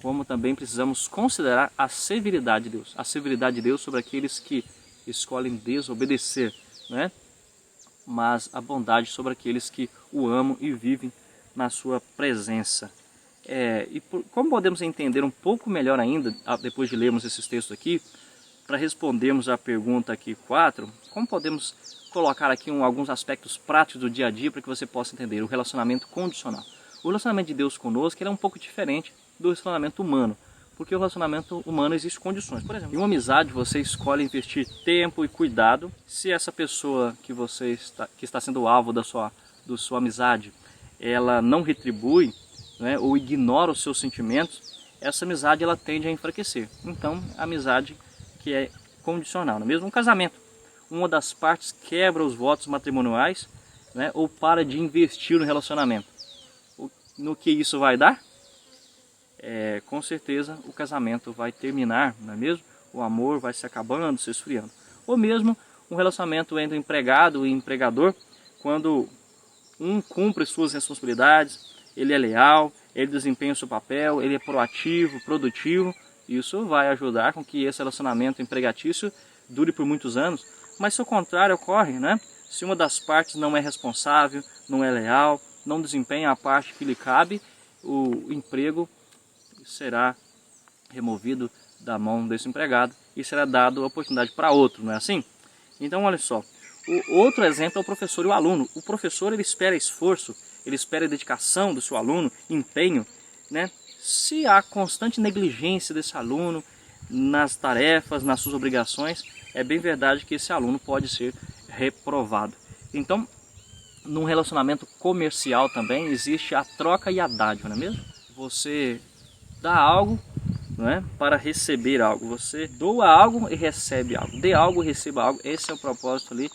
como também precisamos considerar a severidade de Deus. A severidade de Deus sobre aqueles que escolhem desobedecer, né? Mas a bondade sobre aqueles que o amam e vivem na sua presença. Como podemos entender um pouco melhor ainda, depois de lermos esses textos aqui, para respondermos a pergunta aqui 4, como podemos colocar aqui alguns aspectos práticos do dia a dia para que você possa entender o relacionamento condicional. O relacionamento de Deus conosco é um pouco diferente do relacionamento humano, porque o relacionamento humano existe condições. Por exemplo, em uma amizade você escolhe investir tempo e cuidado. Se essa pessoa que está sendo alvo da sua amizade, ela não retribui, né, ou ignora os seus sentimentos, essa amizade ela tende a enfraquecer. Então, a amizade que é condicional, não é mesmo? Um casamento, uma das partes quebra os votos matrimoniais, né, ou para de investir no relacionamento. No que isso vai dar? Com certeza o casamento vai terminar, não é mesmo? O amor vai se acabando, se esfriando. Ou mesmo um relacionamento entre empregado e empregador, quando um cumpre suas responsabilidades, ele é leal, ele desempenha o seu papel, ele é proativo, produtivo, Isso vai ajudar com que esse relacionamento empregatício dure por muitos anos, mas se o contrário ocorre, né? Se uma das partes não é responsável, não é leal, não desempenha a parte que lhe cabe, o emprego será removido da mão desse empregado e será dado a oportunidade para outro, não é assim? Então, olha só, o outro exemplo é o professor e o aluno. O professor, ele espera esforço, ele espera dedicação do seu aluno, empenho, né? Se há constante negligência desse aluno nas tarefas, nas suas obrigações, é bem verdade que esse aluno pode ser reprovado. Então, num relacionamento comercial também existe a troca e a dádiva, não é mesmo? Você dá algo, não é, para receber algo. Você doa algo e recebe algo. Dê algo e receba algo. Esse é o propósito ali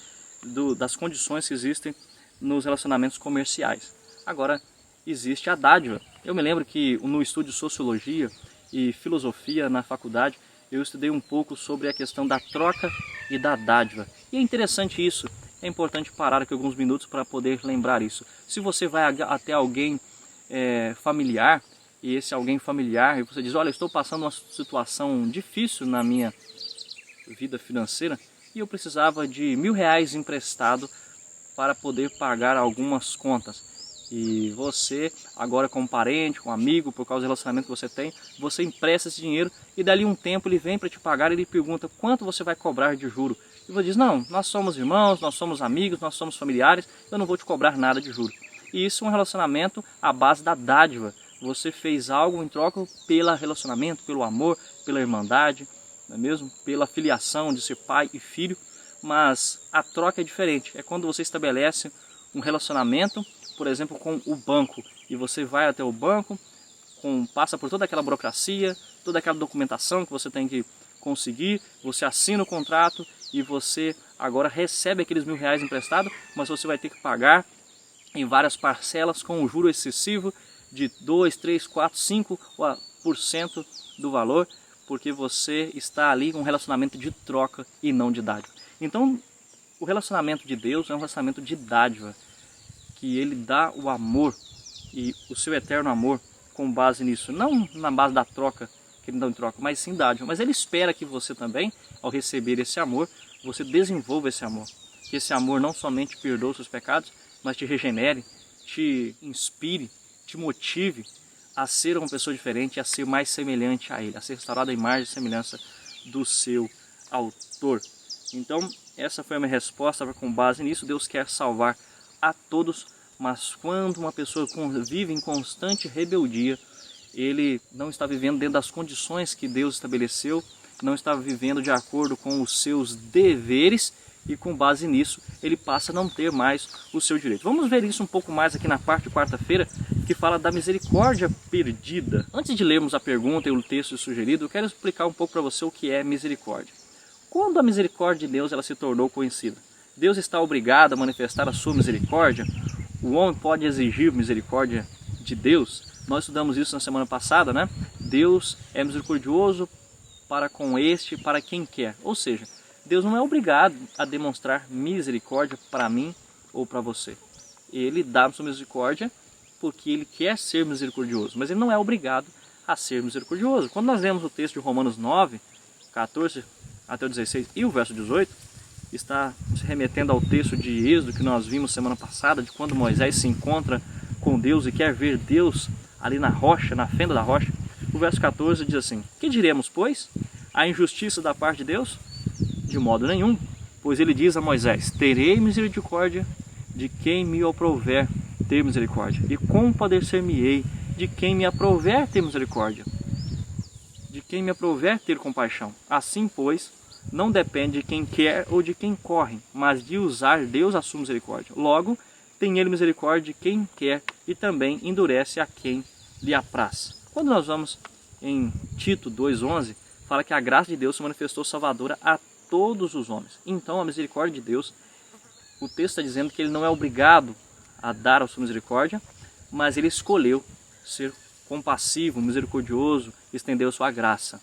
das condições que existem nos relacionamentos comerciais. Agora, existe a dádiva. Eu me lembro que no estudo de Sociologia e Filosofia na faculdade, eu estudei um pouco sobre a questão da troca e da dádiva. E é interessante isso. É importante parar aqui alguns minutos para poder lembrar isso. Se você vai até alguém familiar, e esse alguém familiar, e você diz, olha, estou passando uma situação difícil na minha vida financeira e eu precisava de R$1.000 emprestado para poder pagar algumas contas. E você, agora como parente, com amigo, por causa do relacionamento que você tem, você empresta esse dinheiro e dali um tempo ele vem para te pagar e ele pergunta quanto você vai cobrar de juro. E você diz, não, nós somos irmãos, nós somos amigos, nós somos familiares, eu não vou te cobrar nada de juro. E isso é um relacionamento à base da dádiva. Você fez algo em troca pelo relacionamento, pelo amor, pela irmandade, não é mesmo? Pela filiação de ser pai e filho, mas a troca é diferente. É quando você estabelece um relacionamento, por exemplo, com o banco, e você vai até o banco, passa por toda aquela burocracia, toda aquela documentação que você tem que conseguir, você assina o contrato e você agora recebe aqueles R$1.000 emprestados, mas você vai ter que pagar em várias parcelas com um juro excessivo de 2, 3, 4, 5% do valor, porque você está ali com um relacionamento de troca e não de dádiva. Então, o relacionamento de Deus é um relacionamento de dádiva, que Ele dá o amor e o seu eterno amor com base nisso, não na base da troca que Ele dá em troca, mas sim dádiva. Mas Ele espera que você também, ao receber esse amor, você desenvolva esse amor. Que esse amor não somente perdoe os seus pecados, mas te regenere, te inspire, te motive a ser uma pessoa diferente, a ser mais semelhante a Ele, a ser restaurado à imagem e semelhança do seu autor. Então, essa foi a minha resposta. Com base nisso, Deus quer salvar a todos, mas quando uma pessoa vive em constante rebeldia, ele não está vivendo dentro das condições que Deus estabeleceu, não está vivendo de acordo com os seus deveres, e com base nisso ele passa a não ter mais o seu direito. Vamos ver isso um pouco mais aqui na parte de quarta-feira, que fala da misericórdia perdida. Antes de lermos a pergunta e o texto sugerido, eu quero explicar um pouco para você o que é misericórdia. Quando a misericórdia de Deus ela se tornou conhecida? Deus está obrigado a manifestar a sua misericórdia? O homem pode exigir misericórdia de Deus? Nós estudamos isso na semana passada, né? Deus é misericordioso para com este, para quem quer. Ou seja, Deus não é obrigado a demonstrar misericórdia para mim ou para você. Ele dá a sua misericórdia porque Ele quer ser misericordioso, mas Ele não é obrigado a ser misericordioso. Quando nós lemos o texto de Romanos 9, 14 até o 16 e o verso 18, está se remetendo ao texto de Êxodo que nós vimos semana passada, de quando Moisés se encontra com Deus e quer ver Deus ali na rocha, na fenda da rocha. O verso 14 diz assim: que diremos, pois? A injustiça da parte de Deus? De modo nenhum, pois ele diz a Moisés: terei misericórdia de quem me aprouver ter misericórdia, e compadecer-me-ei de quem me aprouver ter misericórdia, de quem me aprouver ter compaixão. Assim, pois, não depende de quem quer ou de quem corre, mas de usar Deus a sua misericórdia. Logo, tem Ele misericórdia de quem quer e também endurece a quem lhe apraz. Quando nós vamos em Tito 2,11, fala que a graça de Deus se manifestou salvadora a todos os homens. Então, a misericórdia de Deus, o texto está dizendo que Ele não é obrigado a dar a sua misericórdia, mas Ele escolheu ser compassivo, misericordioso, estendeu sua graça.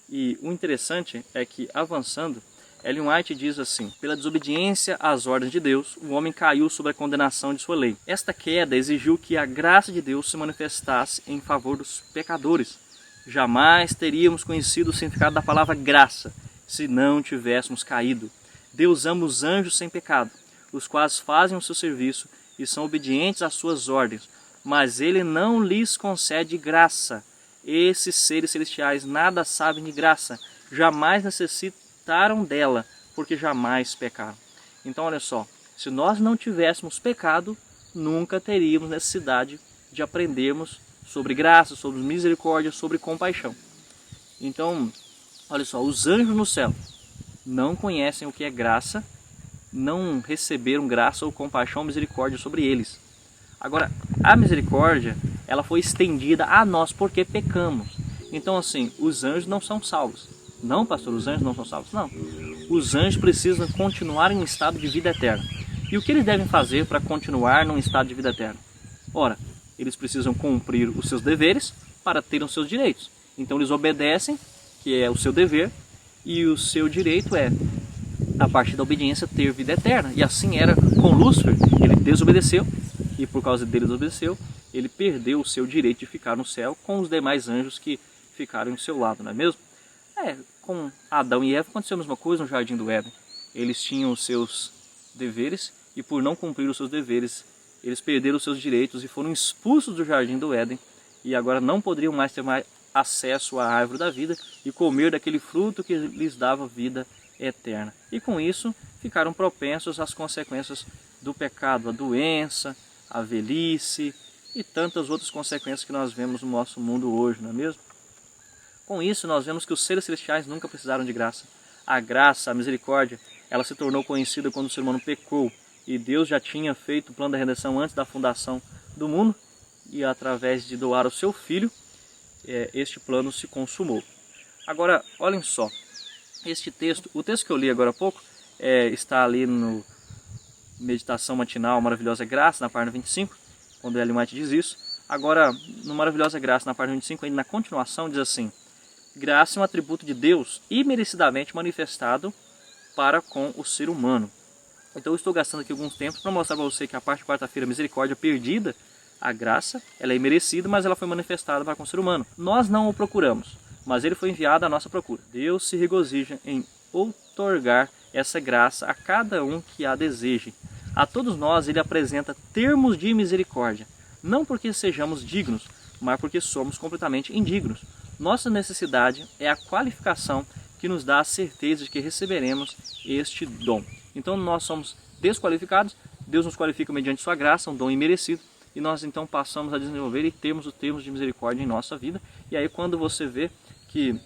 E o interessante é que, avançando, Ellen White diz assim: pela desobediência às ordens de Deus, o homem caiu sob a condenação de sua lei. Esta queda exigiu que a graça de Deus se manifestasse em favor dos pecadores, Jamais teríamos conhecido o significado da palavra graça se não tivéssemos caído. Deus ama os anjos sem pecado, os quais fazem o seu serviço e são obedientes às suas ordens, mas Ele não lhes concede graça. Esses seres celestiais nada sabem de graça, jamais necessitaram dela, porque jamais pecaram. Então olha só, se nós não tivéssemos pecado, nunca teríamos necessidade de aprendermos sobre graça, sobre misericórdia, sobre compaixão. Então, olha só, os anjos no céu não conhecem o que é graça, não receberam graça ou compaixão ou misericórdia sobre eles. Agora, a misericórdia, ela foi estendida a nós porque pecamos. Então assim, os anjos não são salvos. Não, pastor, os anjos não são salvos. Não. Os anjos precisam continuar em um estado de vida eterna. E o que eles devem fazer para continuar num estado de vida eterna? Ora, eles precisam cumprir os seus deveres para terem os seus direitos. Então eles obedecem, que é o seu dever, e o seu direito é, a partir da obediência, ter vida eterna. E assim era com Lúcifer. Ele desobedeceu, e por causa dele desobedeceu, ele perdeu o seu direito de ficar no céu com os demais anjos que ficaram ao seu lado, não é mesmo? Com Adão e Eva aconteceu a mesma coisa no Jardim do Éden. Eles tinham os seus deveres e por não cumprir os seus deveres, eles perderam os seus direitos e foram expulsos do Jardim do Éden e agora não poderiam mais ter acesso à árvore da vida e comer daquele fruto que lhes dava vida eterna. E com isso ficaram propensos às consequências do pecado, a doença, a velhice e tantas outras consequências que nós vemos no nosso mundo hoje, não é mesmo? Com isso nós vemos que os seres celestiais nunca precisaram de graça. A graça, a misericórdia, ela se tornou conhecida quando o ser humano pecou e Deus já tinha feito o plano da redenção antes da fundação do mundo e através de doar o seu Filho, este plano se consumou. Agora, olhem só, este texto, o texto que eu li agora há pouco, está ali no Meditação Matinal, Maravilhosa Graça, na página 25, quando Ellen White diz isso. Agora, no Maravilhosa Graça, na página 25, ainda na continuação, diz assim: graça é um atributo de Deus imerecidamente manifestado para com o ser humano. Então eu estou gastando aqui alguns tempos para mostrar para você que a parte de quarta-feira, misericórdia perdida, a graça, ela é imerecida, mas ela foi manifestada para com o ser humano. Nós não o procuramos, mas ele foi enviado à nossa procura. Deus se regozija em outorgar essa graça a cada um que a deseje. A todos nós ele apresenta termos de misericórdia, não porque sejamos dignos, mas porque somos completamente indignos. Nossa necessidade é a qualificação que nos dá a certeza de que receberemos este dom. Então nós somos desqualificados, Deus nos qualifica mediante sua graça, um dom imerecido, e nós então passamos a desenvolver e termos os termos de misericórdia em nossa vida. E aí quando você vê que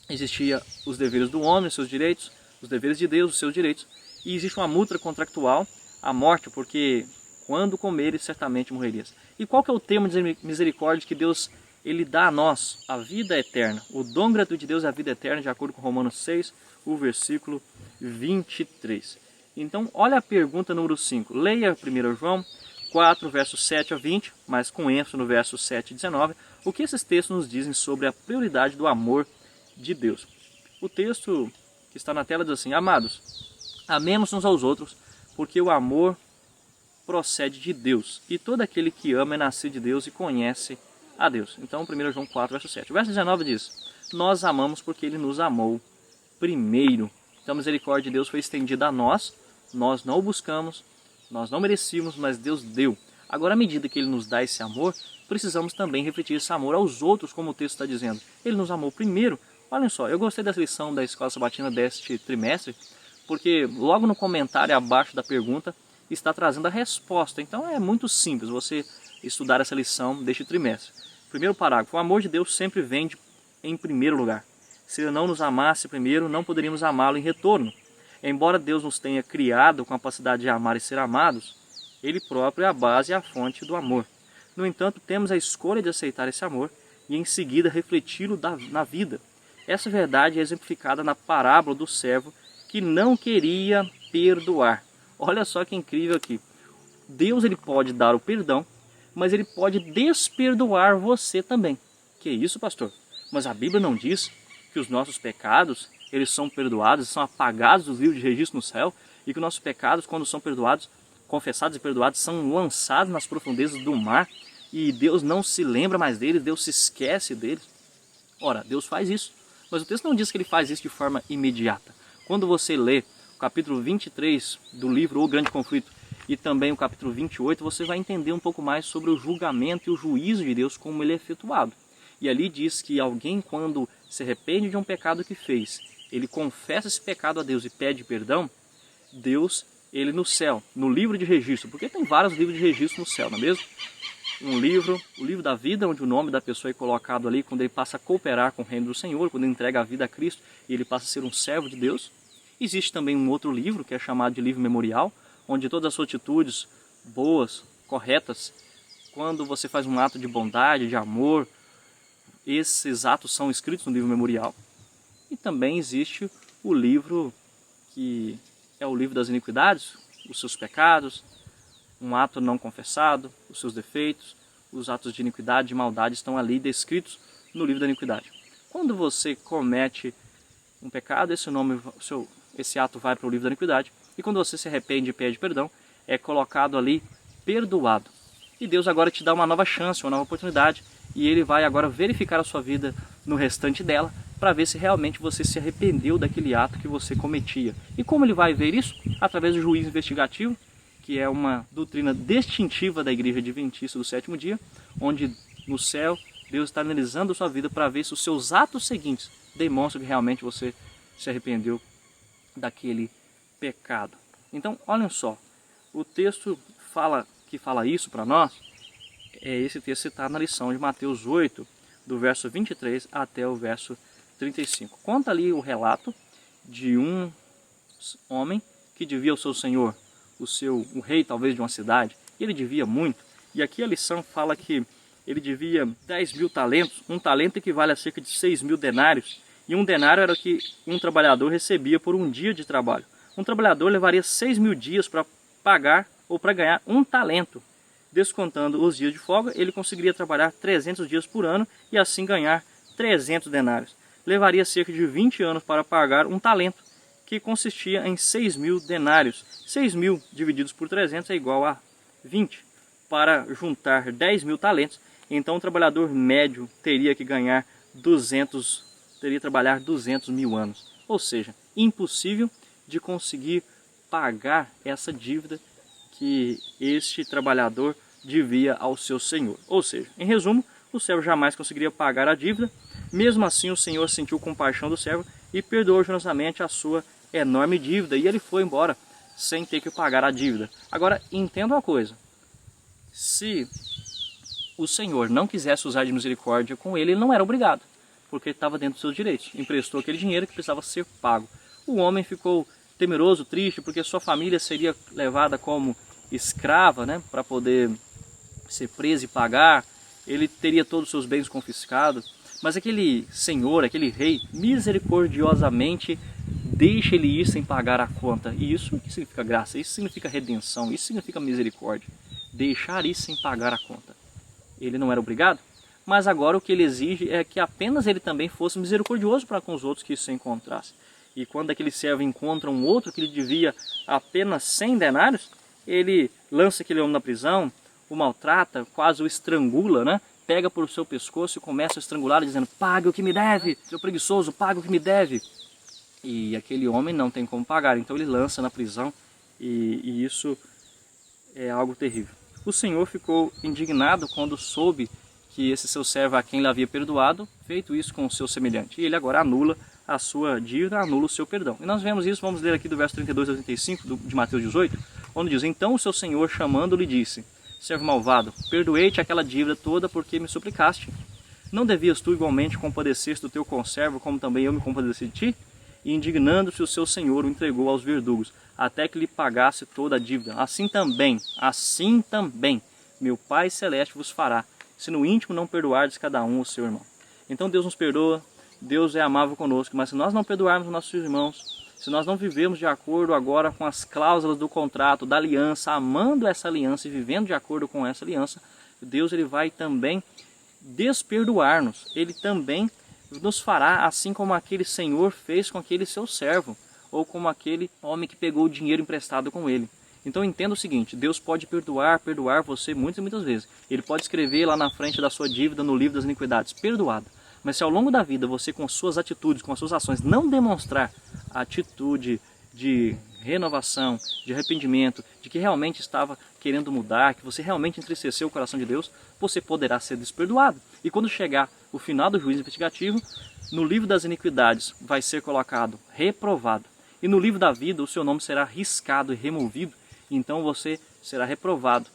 existia os deveres do homem, os seus direitos, os deveres de Deus, os seus direitos, e existe uma multa contractual, a morte, porque quando comeres certamente morrerias. E qual que é o termo de misericórdia que Deus ele dá a nós? A vida eterna. O dom gratuito de Deus é a vida eterna, de acordo com Romanos 6, o versículo 23. Então, olha a pergunta número 5. Leia 1 João 4, versos 7 a 20, mas com ênfase no verso 7 e 19, o que esses textos nos dizem sobre a prioridade do amor de Deus. O texto que está na tela diz assim: amados, amemos uns aos outros, porque o amor procede de Deus, e todo aquele que ama é nascido de Deus e conhece a Deus. Então, 1 João 4, verso 7. O verso 19 diz: nós amamos porque Ele nos amou primeiro. Então, a misericórdia de Deus foi estendida a nós não o buscamos, nós não merecíamos, mas Deus deu. Agora, à medida que Ele nos dá esse amor, precisamos também refletir esse amor aos outros, como o texto está dizendo. Ele nos amou primeiro. Olhem só, eu gostei dessa lição da Escola Sabatina deste trimestre, porque logo no comentário abaixo da pergunta está trazendo a resposta. Então é muito simples você estudar essa lição deste trimestre. Primeiro parágrafo: o amor de Deus sempre vem em primeiro lugar. Se Ele não nos amasse primeiro, não poderíamos amá-lo em retorno. Embora Deus nos tenha criado com a capacidade de amar e ser amados, Ele próprio é a base e a fonte do amor. No entanto, temos a escolha de aceitar esse amor e em seguida refleti-lo na vida. Essa verdade é exemplificada na parábola do servo que não queria perdoar. Olha só que incrível aqui. Deus ele pode dar o perdão, mas Ele pode desperdoar você também. Que isso, pastor? Mas a Bíblia não diz que os nossos pecados eles são perdoados, são apagados dos livros de registro no céu, e que nossos pecados, quando são perdoados, confessados e perdoados, são lançados nas profundezas do mar, e Deus não se lembra mais deles, Deus se esquece deles. Ora, Deus faz isso, mas o texto não diz que ele faz isso de forma imediata. Quando você lê o capítulo 23 do livro O Grande Conflito e também o capítulo 28, você vai entender um pouco mais sobre o julgamento e o juízo de Deus, como ele é efetuado. E ali diz que alguém, quando se arrepende de um pecado que fez, ele confessa esse pecado a Deus e pede perdão, Deus, ele no céu, no livro de registro, porque tem vários livros de registro no céu, não é mesmo? Um livro, o livro da vida, onde o nome da pessoa é colocado ali quando ele passa a cooperar com o reino do Senhor, quando ele entrega a vida a Cristo e ele passa a ser um servo de Deus. Existe também um outro livro, que é chamado de livro memorial, onde todas as suas atitudes boas, corretas, quando você faz um ato de bondade, de amor, esses atos são escritos no livro memorial. E também existe o livro que é o livro das iniquidades, os seus pecados, um ato não confessado, os seus defeitos, os atos de iniquidade, de maldade estão ali descritos no livro da iniquidade. Quando você comete um pecado, esse ato vai para o livro da iniquidade, e quando você se arrepende e pede perdão, é colocado ali perdoado. E Deus agora te dá uma nova chance, uma nova oportunidade, e Ele vai agora verificar a sua vida no restante dela, para ver se realmente você se arrependeu daquele ato que você cometia. E como Ele vai ver isso? Através do juízo investigativo, que é uma doutrina distintiva da Igreja Adventista do Sétimo Dia, onde no céu Deus está analisando a sua vida para ver se os seus atos seguintes demonstram que realmente você se arrependeu daquele pecado. Então, olhem só, o texto que fala isso para nós, esse texto está na lição de Mateus 8, do verso 23 até o verso 35. Conta ali o relato de um homem que devia ao seu senhor, o rei talvez de uma cidade, e ele devia muito. E aqui a lição fala que ele devia 10.000 talentos, um talento equivale a cerca de 6.000 denários, e um denário era o que um trabalhador recebia por um dia de trabalho. Um trabalhador levaria 6.000 dias para pagar ou para ganhar um talento. Descontando os dias de folga, ele conseguiria trabalhar 300 dias por ano e assim ganhar 300 denários. Levaria cerca de 20 anos para pagar um talento, que consistia em 6.000 denários. 6.000 divididos por 300 é igual a 20. Para juntar 10.000 talentos, então o trabalhador médio teria que trabalhar 200.000 anos. Ou seja, impossível de conseguir pagar essa dívida que este trabalhador devia ao seu senhor. Ou seja, em resumo, o servo jamais conseguiria pagar a dívida. Mesmo assim, o Senhor sentiu compaixão do servo e perdoou generosamente a sua enorme dívida, e ele foi embora sem ter que pagar a dívida. Agora, entenda uma coisa: se o Senhor não quisesse usar de misericórdia com ele, ele não era obrigado, porque ele estava dentro dos seus direitos, emprestou aquele dinheiro que precisava ser pago. O homem ficou temeroso, triste, porque sua família seria levada como escrava, né, para poder ser preso e pagar. Ele teria todos os seus bens confiscados, mas aquele senhor, aquele rei, misericordiosamente deixa ele ir sem pagar a conta. E isso que significa graça, isso significa redenção, isso significa misericórdia. Deixar ir sem pagar a conta. Ele não era obrigado, mas agora o que ele exige é que apenas ele também fosse misericordioso para com os outros que se encontrassem. E quando aquele servo encontra um outro que lhe devia apenas 100 denários, ele lança aquele homem na prisão, o maltrata, quase o estrangula, né? Pega por seu pescoço e começa a estrangular, dizendo: pague o que me deve, seu preguiçoso, pague o que me deve. E aquele homem não tem como pagar, então ele lança na prisão, e isso é algo terrível. O Senhor ficou indignado quando soube que esse seu servo, a quem ele havia perdoado, feito isso com o seu semelhante. E ele agora anula a sua dívida, anula o seu perdão. E nós vemos isso, vamos ler aqui do verso 32 ao 35 de Mateus 18, onde diz: então o seu senhor, chamando-lhe, disse: servo malvado, perdoei-te aquela dívida toda porque me suplicaste. Não devias tu igualmente compadecer-te do teu conservo, como também eu me compadeci de ti? E indignando-se o seu senhor o entregou aos verdugos, até que lhe pagasse toda a dívida. Assim também, meu Pai Celeste vos fará, se no íntimo não perdoardes cada um o seu irmão. Então Deus nos perdoa, Deus é amável conosco, mas se nós não perdoarmos os nossos irmãos, se nós não vivemos de acordo agora com as cláusulas do contrato, da aliança, amando essa aliança e vivendo de acordo com essa aliança, Deus ele vai também desperdoar-nos. Ele também nos fará assim como aquele senhor fez com aquele seu servo, ou como aquele homem que pegou o dinheiro emprestado com ele. Então entenda o seguinte: Deus pode perdoar você muitas e muitas vezes. Ele pode escrever lá na frente da sua dívida no livro das iniquidades: perdoado. Mas se ao longo da vida você, com as suas atitudes, com as suas ações, não demonstrar a atitude de renovação, de arrependimento, de que realmente estava querendo mudar, que você realmente entristeceu o coração de Deus, você poderá ser desperdoado. E quando chegar o final do juízo investigativo, no livro das iniquidades vai ser colocado reprovado. E no livro da vida o seu nome será riscado e removido. Então você será reprovado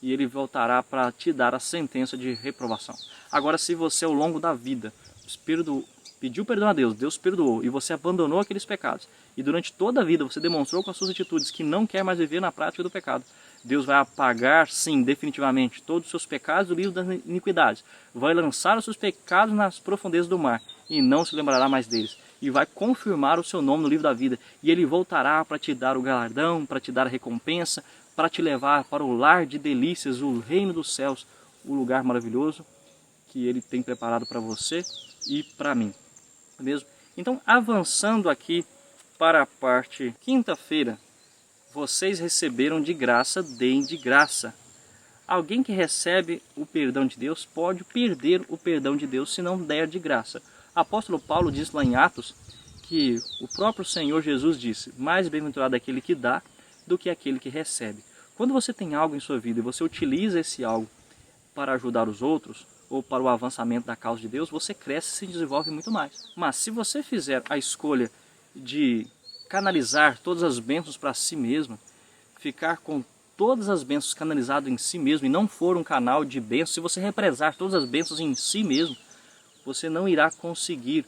e ele voltará para te dar a sentença de reprovação. Agora, se você ao longo da vida pediu perdão a Deus, Deus perdoou e você abandonou aqueles pecados, e durante toda a vida você demonstrou com as suas atitudes que não quer mais viver na prática do pecado, Deus vai apagar, sim, definitivamente, todos os seus pecados do livro das iniquidades, vai lançar os seus pecados nas profundezas do mar e não se lembrará mais deles, e vai confirmar o seu nome no livro da vida, e ele voltará para te dar o galardão, para te dar a recompensa, para te levar para o lar de delícias, o reino dos céus, o lugar maravilhoso que ele tem preparado para você e para mim, mesmo? Então, avançando aqui para a parte quinta-feira, vocês receberam de graça, deem de graça. Alguém que recebe o perdão de Deus pode perder o perdão de Deus se não der de graça. O apóstolo Paulo diz lá em Atos que o próprio Senhor Jesus disse: mais bem-aventurado é aquele que dá do que aquele que recebe. Quando você tem algo em sua vida e você utiliza esse algo para ajudar os outros ou para o avançamento da causa de Deus, você cresce e se desenvolve muito mais. Mas se você fizer a escolha de canalizar todas as bênçãos para si mesmo, ficar com todas as bênçãos canalizadas em si mesmo e não for um canal de bênçãos, se você represar todas as bênçãos em si mesmo, você não irá conseguir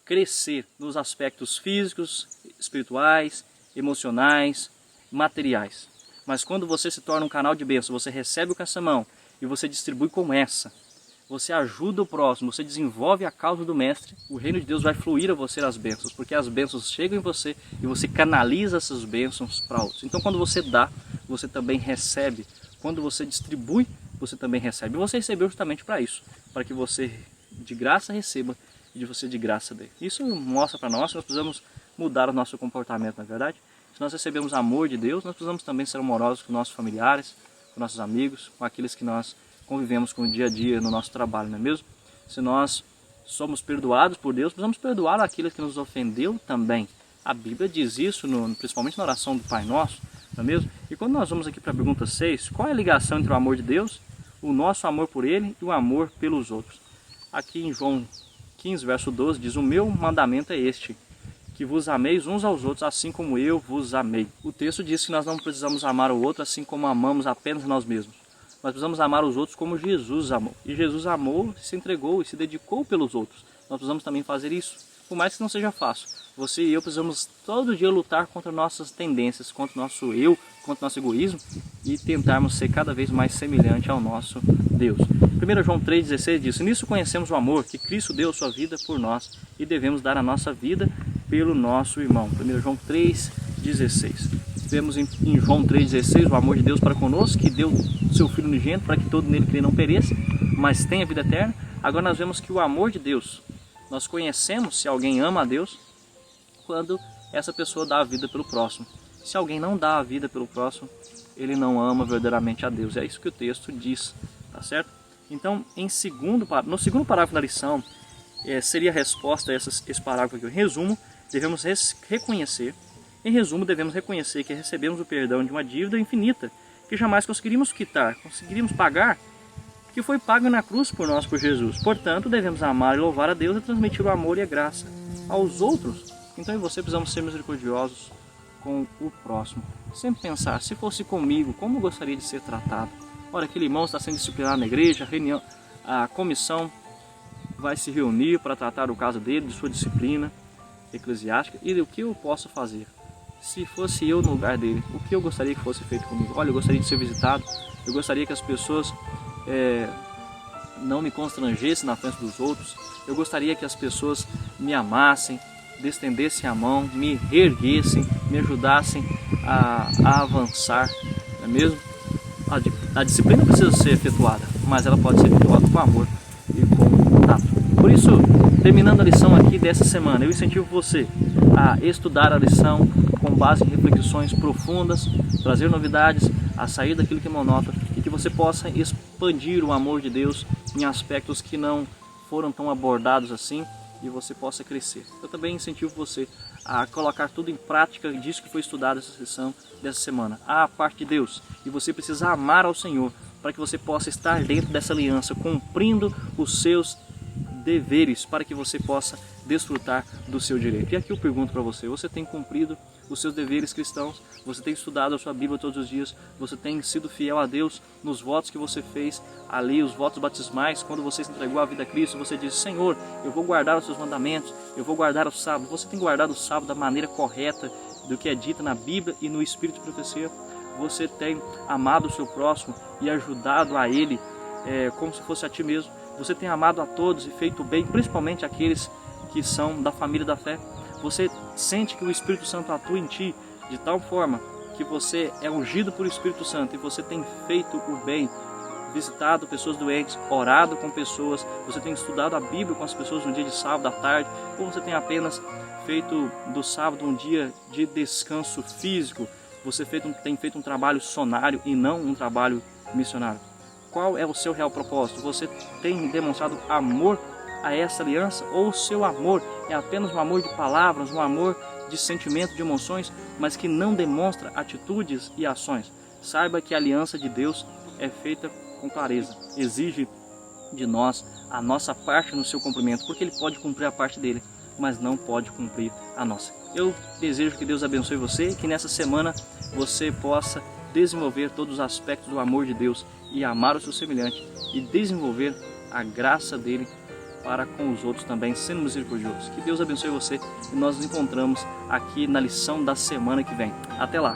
crescer nos aspectos físicos, espirituais, emocionais, materiais. Mas quando você se torna um canal de bênção, você recebe o caçamão e você distribui com essa, você ajuda o próximo, você desenvolve a causa do mestre, o reino de Deus vai fluir a você as bênçãos, porque as bênçãos chegam em você e você canaliza essas bênçãos para outros. Então quando você dá, você também recebe. Quando você distribui, você também recebe. E você recebeu justamente para isso, para que você de graça receba e de você de graça dê. Isso mostra para nós que nós precisamos mudar o nosso comportamento, na verdade. Se nós recebemos amor de Deus, nós precisamos também ser amorosos com nossos familiares, com nossos amigos, com aqueles que nós convivemos com o dia a dia no nosso trabalho, não é mesmo? Se nós somos perdoados por Deus, precisamos perdoar aqueles que nos ofendeu também. A Bíblia diz isso, principalmente na oração do Pai Nosso, não é mesmo? E quando nós vamos aqui para a pergunta 6, qual é a ligação entre o amor de Deus, o nosso amor por Ele e o amor pelos outros? Aqui em João 15, verso 12, diz: o meu mandamento é este, que vos ameis uns aos outros, assim como eu vos amei. O texto diz que nós não precisamos amar o outro assim como amamos apenas nós mesmos. Nós precisamos amar os outros como Jesus amou. E Jesus amou, se entregou e se dedicou pelos outros. Nós precisamos também fazer isso. Por mais que não seja fácil. Você e eu precisamos todo dia lutar contra nossas tendências, contra o nosso eu, contra o nosso egoísmo e tentarmos ser cada vez mais semelhante ao nosso Deus. 1 João 3,16 diz: nisso conhecemos o amor, que Cristo deu sua vida por nós e devemos dar a nossa vida pelo nosso irmão. 1 João 3,16. Vemos em João 3,16 o amor de Deus para conosco, que deu seu Filho unigênito para que todo nele crê não pereça, mas tenha vida eterna. Agora nós vemos que o amor de Deus, nós conhecemos se alguém ama a Deus quando essa pessoa dá a vida pelo próximo. Se alguém não dá a vida pelo próximo, ele não ama verdadeiramente a Deus. É isso que o texto diz, tá certo? Então, no segundo parágrafo da lição, seria a resposta a esse parágrafo aqui. Em resumo, devemos reconhecer que recebemos o perdão de uma dívida infinita, que jamais conseguiríamos quitar, conseguiríamos pagar, que foi pago na cruz por nós, por Jesus. Portanto, devemos amar e louvar a Deus e transmitir o amor e a graça aos outros. Então, eu e você precisamos ser misericordiosos com o próximo. Sempre pensar, se fosse comigo, como eu gostaria de ser tratado? Olha, aquele irmão está sendo disciplinado na igreja, a comissão vai se reunir para tratar o caso dele, de sua disciplina eclesiástica, e o que eu posso fazer? Se fosse eu no lugar dele, o que eu gostaria que fosse feito comigo? Olha, eu gostaria de ser visitado, eu gostaria que as pessoas não me constrangessem na frente dos outros, eu gostaria que as pessoas me amassem, me estendessem a mão, me reerguessem, me ajudassem a avançar, não é mesmo? A disciplina precisa ser efetuada, mas ela pode ser efetuada com amor e com tato. Por isso, terminando a lição aqui dessa semana, eu incentivo você a estudar a lição com base em reflexões profundas, trazer novidades, a sair daquilo que é monótono e que você possa expandir o amor de Deus em aspectos que não foram tão abordados assim e você possa crescer. Eu também incentivo você a colocar tudo em prática disso que foi estudado essa sessão dessa semana. A parte de Deus. E você precisa amar ao Senhor para que você possa estar dentro dessa aliança, cumprindo os seus deveres, para que você possa desfrutar do seu direito. E aqui eu pergunto para você, você tem cumprido os seus deveres cristãos? Você tem estudado a sua Bíblia todos os dias? Você tem sido fiel a Deus nos votos que você fez ali, os votos batismais, quando você se entregou a vida a Cristo? Você disse: Senhor, eu vou guardar os seus mandamentos, eu vou guardar o sábado. Você tem guardado o sábado da maneira correta do que é dito na Bíblia e no Espírito de profecia? Você tem amado o seu próximo e ajudado a ele como se fosse a ti mesmo? Você tem amado a todos e feito bem, principalmente aqueles que são da família da fé? Você sente que o Espírito Santo atua em ti de tal forma que você é ungido por Espírito Santo e você tem feito o bem, visitado pessoas doentes, orado com pessoas, você tem estudado a Bíblia com as pessoas no dia de sábado à tarde, ou você tem apenas feito do sábado um dia de descanso físico? Você tem feito um trabalho missionário e não um trabalho missionário? Qual é o seu real propósito? Você tem demonstrado amor a essa aliança? Ou o seu amor é apenas um amor de palavras, um amor de sentimento, de emoções, mas que não demonstra atitudes e ações? Saiba que a aliança de Deus é feita com clareza. Exige de nós a nossa parte no seu cumprimento, porque Ele pode cumprir a parte dele, mas não pode cumprir a nossa. Eu desejo que Deus abençoe você e que nessa semana você possa desenvolver todos os aspectos do amor de Deus e amar o seu semelhante e desenvolver a graça dele para com os outros também, sendo misericordioso. Que Deus abençoe você e nós nos encontramos aqui na lição da semana que vem. Até lá!